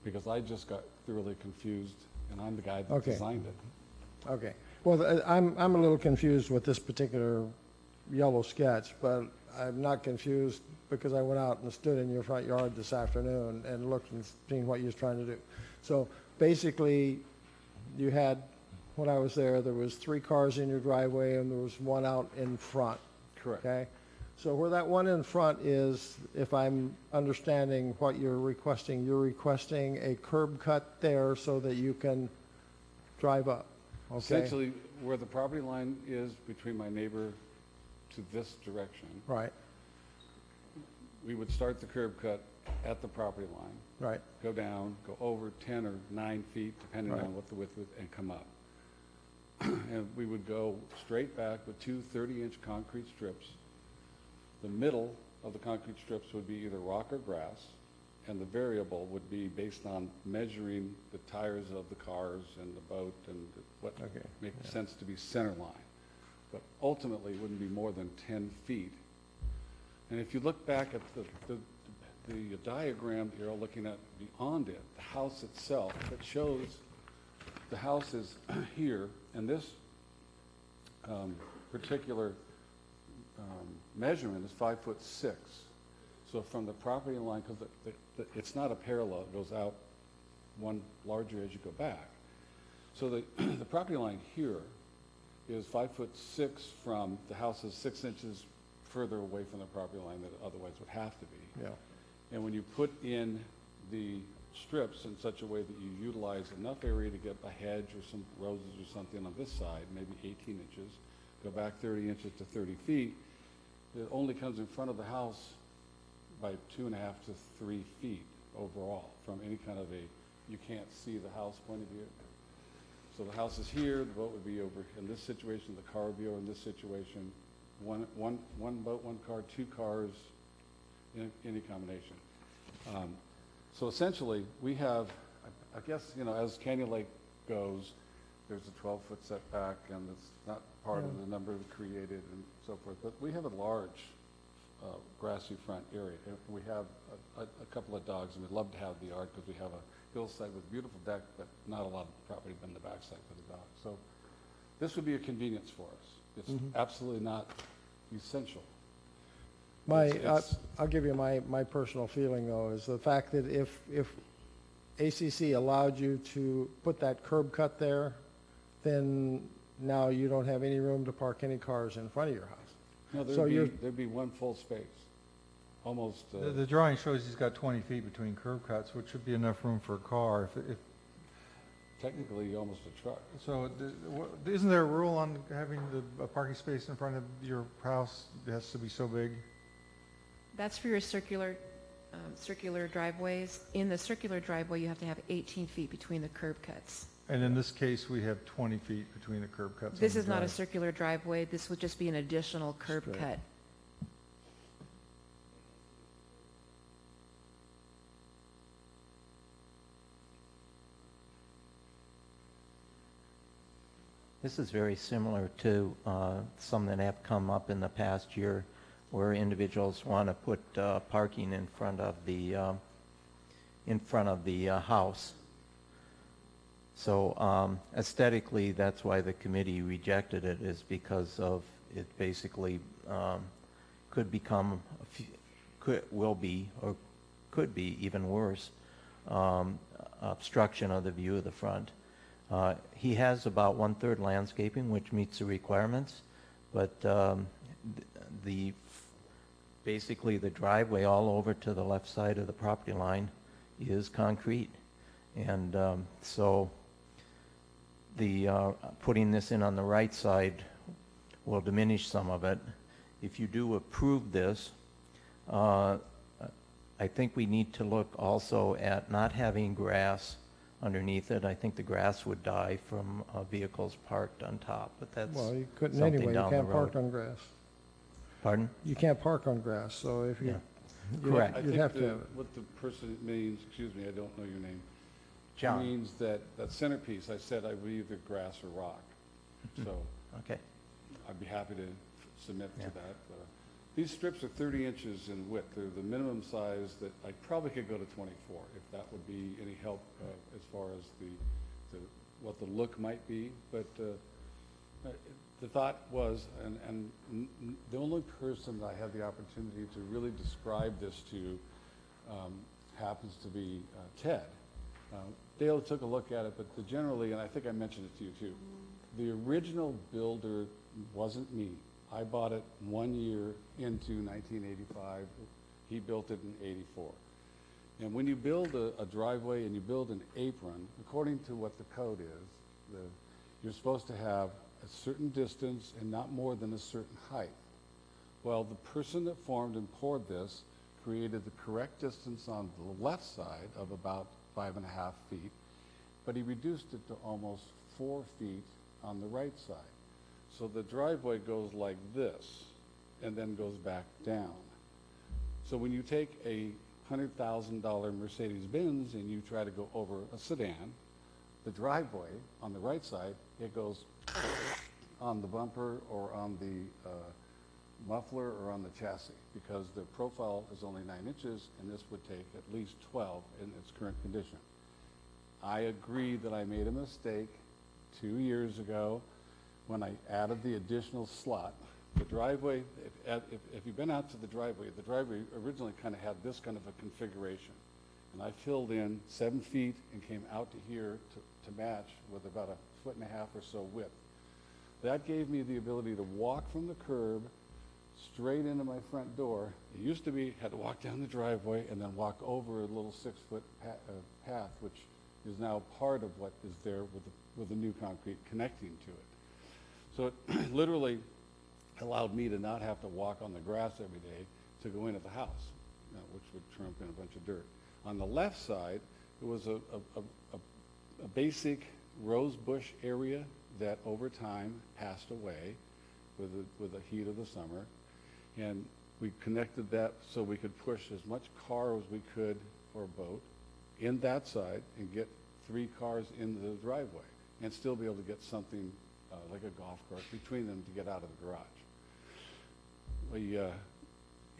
because I just got thoroughly confused, and I'm the guy that designed it. Okay. Well, I'm a little confused with this particular yellow sketch, but I'm not confused because I went out and stood in your front yard this afternoon and looked and seen what you was trying to do. So basically, you had, when I was there was 3 cars in your driveway and there was one out in front. Correct. Okay? So where that one in front is, if I'm understanding what you're requesting a curb cut there so that you can drive up. Okay? Essentially, where the property line is between my neighbor to this direction. Right. We would start the curb cut at the property line. Right. Go down, go over 10 or 9 feet, depending Right. on what the width is, and come up. And we would go straight back with 2 30-inch concrete strips. The middle of the concrete strips would be either rock or grass, and the variable would be based on measuring the tires of the cars and the boat and what makes sense to be center line. But ultimately, it wouldn't be more than 10 feet. And if you look back at the diagram that you're all looking at beyond it, the house itself, it shows the house is here, and this particular measurement is 5'6". So from the property line, because it's not a parallel, it goes out one larger as you go back. So the property line here is 5'6" from the house is 6 inches further away from the property line than it otherwise would have to be. Yeah. And when you put in the strips in such a way that you utilize enough area to get a hedge or some roses or something on this side, maybe 18 inches, go back 30 inches to 30 feet, it only comes in front of the house by 2.5 to 3 feet overall from any kind of you can't see the house point of view. So the house is here, the boat would be over in this situation, the car would be over in this situation, one boat, 1 car, 2 cars, in any combination. So essentially, we have, I guess, as Canyon Lake goes, there's a 12-foot setback, and it's not part of the number created and so forth. But we have a large grassy front area. And we have a couple of dogs, and we'd love to have the yard because we have a hillside with beautiful deck, but not a lot of property in the backside for the dogs. So this would be a convenience for us. It's absolutely not essential. I'll give you my personal feeling, though, is the fact that if ACC allowed you to put that curb cut there, then now you don't have any room to park any cars in front of your house. No, So there'd be one full space, almost. The drawing shows he's got 20 feet between curb cuts, which should be enough room for a car. If Technically, almost a truck. So isn't there a rule on having a parking space in front of your house? It has to be so big? That's for your circular driveways. In the circular driveway, you have to have 18 feet between the curb cuts. And in this case, we have 20 feet between the curb cuts. This on is the not a drive. circular driveway. This would just be an additional curb Straight. cut. This is very similar to some that have come up in the past year where individuals want to put parking in front of the house. So aesthetically, that's why the committee rejected it, is because of it basically could become, will be, or could be even worse, obstruction of the view of the front. He has about 1/3 landscaping, which meets the requirements, but basically the driveway all over to the left side of the property line is concrete. And so putting this in on the right side will diminish some of it. If you do approve this, I think we need to look also at not having grass underneath it. I think the grass would die from vehicles parked on top, but that's Well, you couldn't something anyway. You down the can't park road. on grass. Pardon? You can't park on grass, so if you, Yeah. Correct. I you'd think have to have it. what the person means, excuse me, I don't know your name. John. Means that centerpiece, I said I would either grass or rock. So Okay. I'd be happy to submit Yeah. to that. These strips are 30 inches in width. They're the minimum size that I probably could go to 24, if that would be any help as far as what the look might be. But the thought was, and the only person that I had the opportunity to really describe this to happens to be Ted. Dale took a look at it, but generally, and I think I mentioned it to you too, the original builder wasn't me. I bought it 1 year into 1985. He built it in 84. And when you build a driveway and you build an apron, according to what the code is, you're supposed to have a certain distance and not more than a certain height. Well, the person that formed and poured this created the correct distance on the left side of about 5.5 feet, but he reduced it to almost 4 feet on the right side. So the driveway goes like this and then goes back down. So when you take a $100,000 Mercedes-Benz and you try to go over a sedan, the driveway on the right side, it goes on the bumper or on the muffler or on the chassis, because the profile is only 9 inches and this would take at least 12 in its current condition. I agree that I made a mistake 2 years ago when I added the additional slot. The driveway, if you've been out to the driveway originally kind of had this kind of a configuration. And I filled in 7 feet and came out to here to match with about 1.5 feet or so width. That gave me the ability to walk from the curb straight into my front door. It used to be, had to walk down the driveway and then walk over a little 6-foot path, which is now part of what is there with the new concrete connecting to it. So it literally allowed me to not have to walk on the grass every day to go into the house, which would trump in a bunch of dirt. On the left side, it was a basic rose bush area that over time passed away with the heat of the summer. And we connected that so we could push as much car as we could, or boat, in that side and get 3 cars in the driveway and still be able to get something like a golf cart between them to get out of the garage.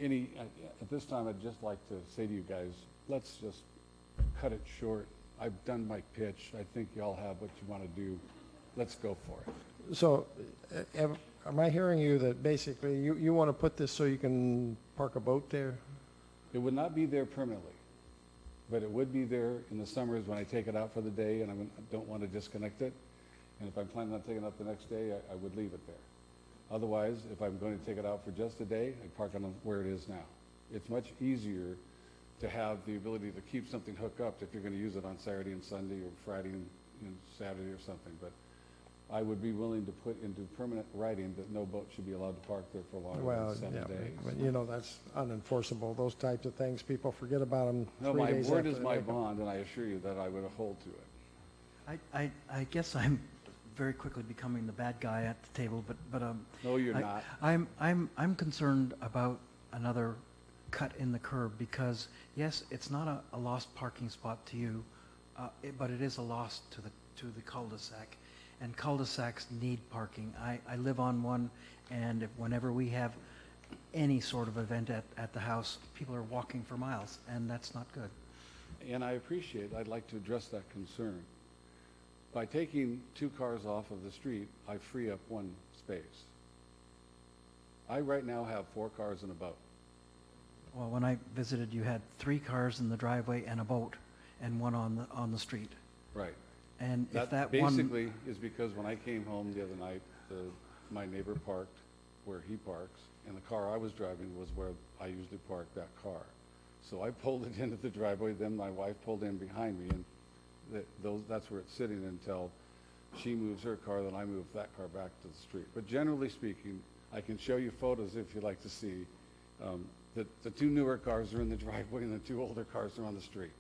At this time, I'd just like to say to you guys, let's just cut it short. I've done my pitch. I think y'all have what you want to do. Let's go for it. So, am I hearing you that basically you want to put this so you can park a boat there? It would not be there permanently, but it would be there in the summers when I take it out for the day and I don't want to disconnect it. And if I'm planning on taking it up the next day, I would leave it there. Otherwise, if I'm going to take it out for just a day, I park it on where it is now. It's much easier to have the ability to keep something hooked up if you're going to use it on Saturday and Sunday or Friday and Saturday or something. But I would be willing to put into permanent writing that no boat should be allowed to park there for longer Well, than 7 yeah, days. but you know, that's unenforceable, those types of things. People forget about them No, 3 my days word after is they my make 'em. bond, and I assure you that I would hold to it. I guess I'm very quickly becoming the bad guy at the table, but No, you're not. I'm concerned about another cut in the curb because yes, it's not a lost parking spot to you, but it is a loss to the cul-de-sac, and cul-de-sacs need parking. I live on one, and whenever we have any sort of event at the house, people are walking for miles, and that's not good. And I appreciate, I'd like to address that concern. By taking 2 cars off of the street, I free up 1 space. I right now have 4 cars in a boat. Well, when I visited, you had 3 cars in the driveway and a boat, and 1 on the street. Right. And if that basically is because when I came home the other night, my neighbor parked where he parks, and the car I was driving was where I usually park that car. So I pulled it into the driveway, then my wife pulled in behind me, and that's where it's sitting until she moves her car, then I move that car back to the street. But generally speaking, I can show you photos if you'd like to see. The 2 newer cars are in the driveway and the 2 older cars are on the street.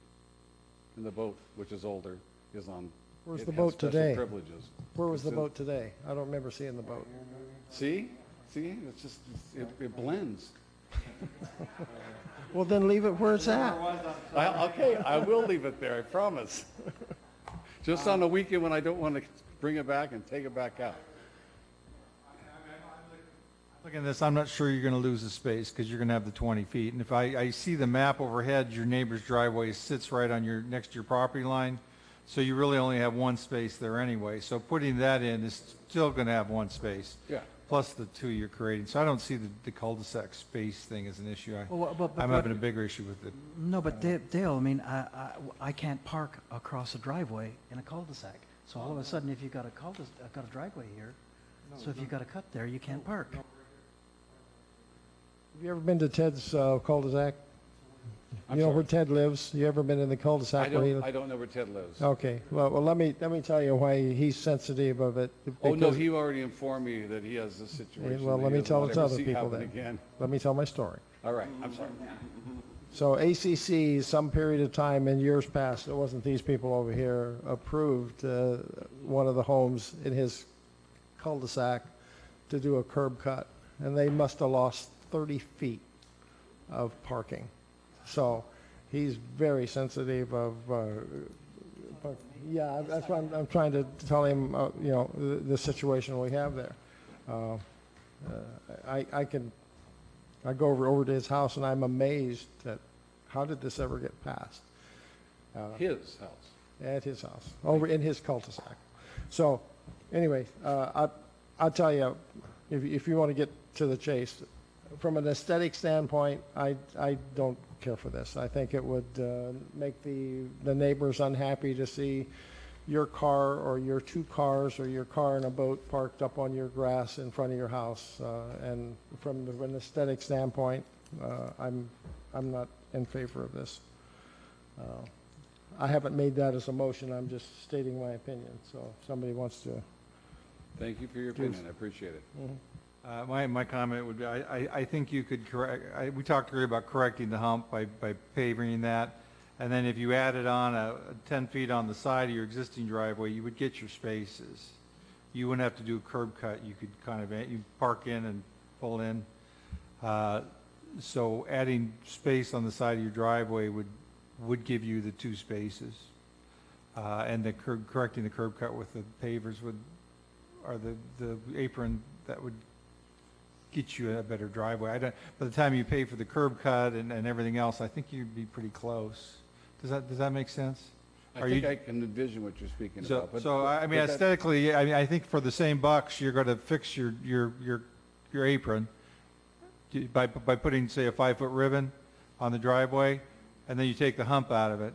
And the boat, which is older, is on. Where's it the has boat special today? privileges. Where was the It's in- boat today? I don't remember seeing the boat. See? It's just, it blends. Well, then leave it where it's at. Okay, I will leave it there, I promise. Just on the weekend when I don't want to bring it back and take it back out. Looking at this, I'm not sure you're going to lose the space because you're going to have the 20 feet. And if I see the map overhead, your neighbor's driveway sits right on next to your property line. So you really only have 1 space there anyway. So putting that in is still going to have 1 space. Yeah. Plus the 2 you're creating. So I don't see the cul-de-sac space thing as an issue. But I'm having a bigger issue with it. No, but Dale, I mean, I can't park across a driveway in a cul-de-sac. So all of a sudden, if you've got a driveway here, so if you've got a cut there, you can't park. Have you ever been to Ted's cul-de-sac? You know where Ted lives? You ever been in the cul-de-sac where he lives? I don't know where Ted lives. Okay, well, let me tell you why he's sensitive of it. Oh, no, because- he already informed me that he has this situation. Well, that let he me doesn't tell want it to to ever other see people happen then. again. Let me tell my story. All right, I'm sorry. So ACC, some period of time in years past, it wasn't these people over here, approved one of the homes in his cul-de-sac to do a curb cut, and they must have lost 30 feet of parking. So he's very sensitive of, but yeah, that's why I'm trying to tell him, you know, the situation we have there. I go over to his house and I'm amazed at how did this ever get passed? His house. At his house, over in his cul-de-sac. So, anyway, I'll tell you, if you want to get to the chase, from an aesthetic standpoint, I don't care for this. I think it would make the neighbors unhappy to see your car or your 2 cars or your car and a boat parked up on your grass in front of your house. And from an aesthetic standpoint, I'm not in favor of this. I haven't made that as a motion. I'm just stating my opinion. So if somebody wants to. Thank you for your opinion, I appreciate it. My comment would be, I think you could correct, we talked earlier about correcting the hump by paving that. And then if you added on 10 feet on the side of your existing driveway, you would get your spaces. You wouldn't have to do a curb cut. You could kind of, you park in and pull in. So adding space on the side of your driveway would give you the 2 spaces. And correcting the curb cut with the pavers or the apron, that would get you a better driveway. I don't, by the time you pay for the curb cut and everything else, I think you'd be pretty close. Does that make sense? I think I can envision what you're speaking So, about. but- so I mean, but that- aesthetically, I mean, I think for the same bucks, you're going to fix your apron by putting, say, a 5-foot ribbon on the driveway, and then you take the hump out of it.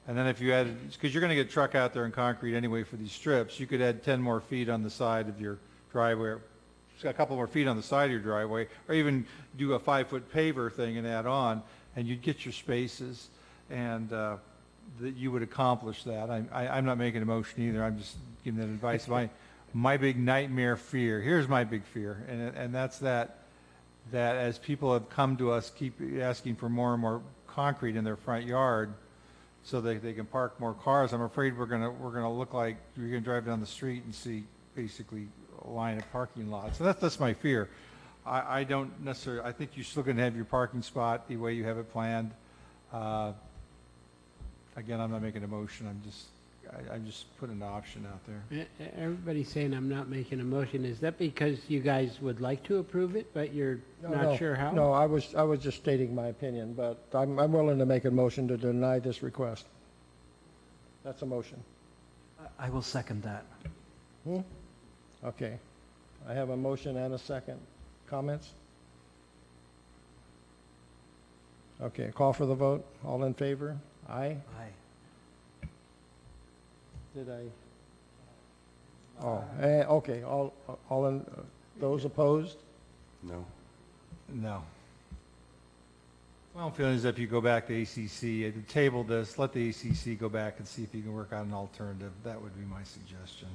And then if you add, because you're going to get truck out there in concrete anyway for these strips, you could add 10 more feet on the side of your driveway, just got a couple more feet on the side of your driveway, or even do a 5-foot paver thing and add on, and you'd get your spaces, and that you would accomplish that. I'm not making a motion either. I'm just giving that advice. My big nightmare fear, here's my big fear, and that's that as people have come to us, keep asking for more and more concrete in their front yard so that they can park more cars, I'm afraid we're gonna look like you're gonna drive down the street and see basically a line of parking lots. So that's my fear. I don't necessarily, I think you're still gonna have your parking spot the way you have it planned. Again, I'm not making a motion, I'm just putting an option out there. Everybody's saying I'm not making a motion. Is that because you guys would like to approve it, but you're not sure how? No, I was just stating my opinion, but I'm willing to make a motion to deny this request. That's a motion. I will second that. Okay. I have a motion and a second. Comments? Okay, call for the vote. All in favor? Aye? Aye. Did I? Oh, okay, all in, those opposed? No. No. My own feeling is if you go back to ACC, table this, let the ACC go back and see if you can work out an alternative. That would be my suggestion.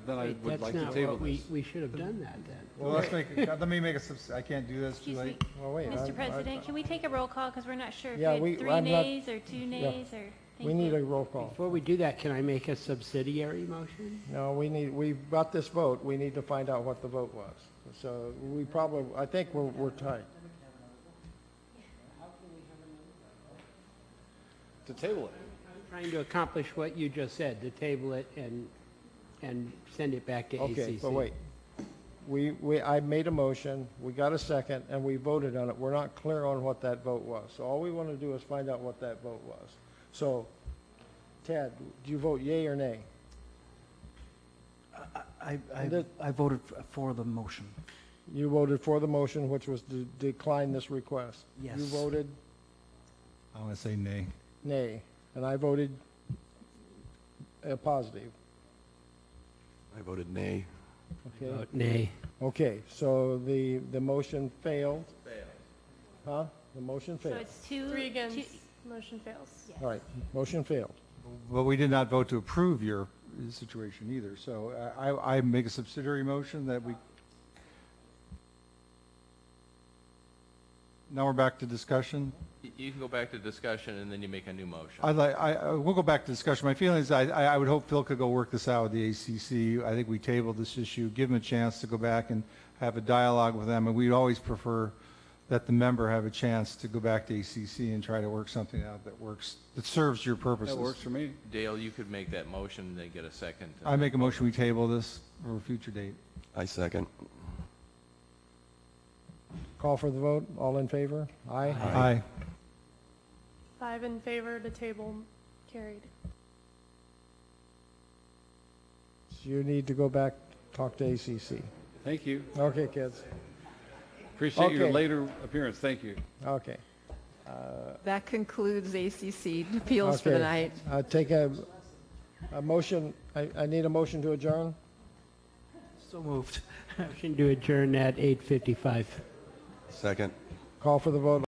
Then I Wait, would that's like to not table what this. we should have done that then. Well, let me make I can't do this too Excuse late. me, Well, wait. Mr. President, can we take a roll call, because we're not sure if Yeah, we had 3 I'm not- nays or 2 nays, or, We thank need a you. roll call. Before we do that, can I make a subsidiary motion? No, we've got this vote. We need to find out what the vote was. So I think we're tight. To table it. Trying to accomplish what you just said, to table it and send it back to ACC. Okay, but wait. I made a motion, we got a second, and we voted on it. We're not clear on what that vote was. So all we want to do is find out what that vote was. So, Ted, do you vote yea or nay? I voted for the motion. You voted for the motion, which was to decline this request. Yes. You voted I want to say nay. nay, and I voted positive. I voted nay. Okay. Vote nay. Okay, so the motion failed. Huh? The motion So failed. it's 2. 3 against, motion fails. All right, motion failed. But we did not vote to approve your situation either. So I make a subsidiary motion that we. Now we're back to discussion. You can go back to discussion, and then you make a new motion. We'll go back to discussion. My feeling is I would hope Phil could go work this out with the ACC. I think we tabled this issue, give them a chance to go back and have a dialogue with them, and we'd always prefer that the member have a chance to go back to ACC and try to work something out that works, that serves your purposes. That works for me. Dale, you could make that motion, and then get a second. I make a motion we table this for a future date. I second. Call for the vote. All in favor? Aye? Aye. 5 in favor, to table, carried. So you need to go back, talk to ACC. Thank you. Okay, kids. Appreciate your Okay. later appearance. Thank you. Okay. That concludes ACC appeals for the Okay. night. Take a motion. I need a motion to adjourn. So moved. Motion to adjourn at 8:55. Second. Call for the vote.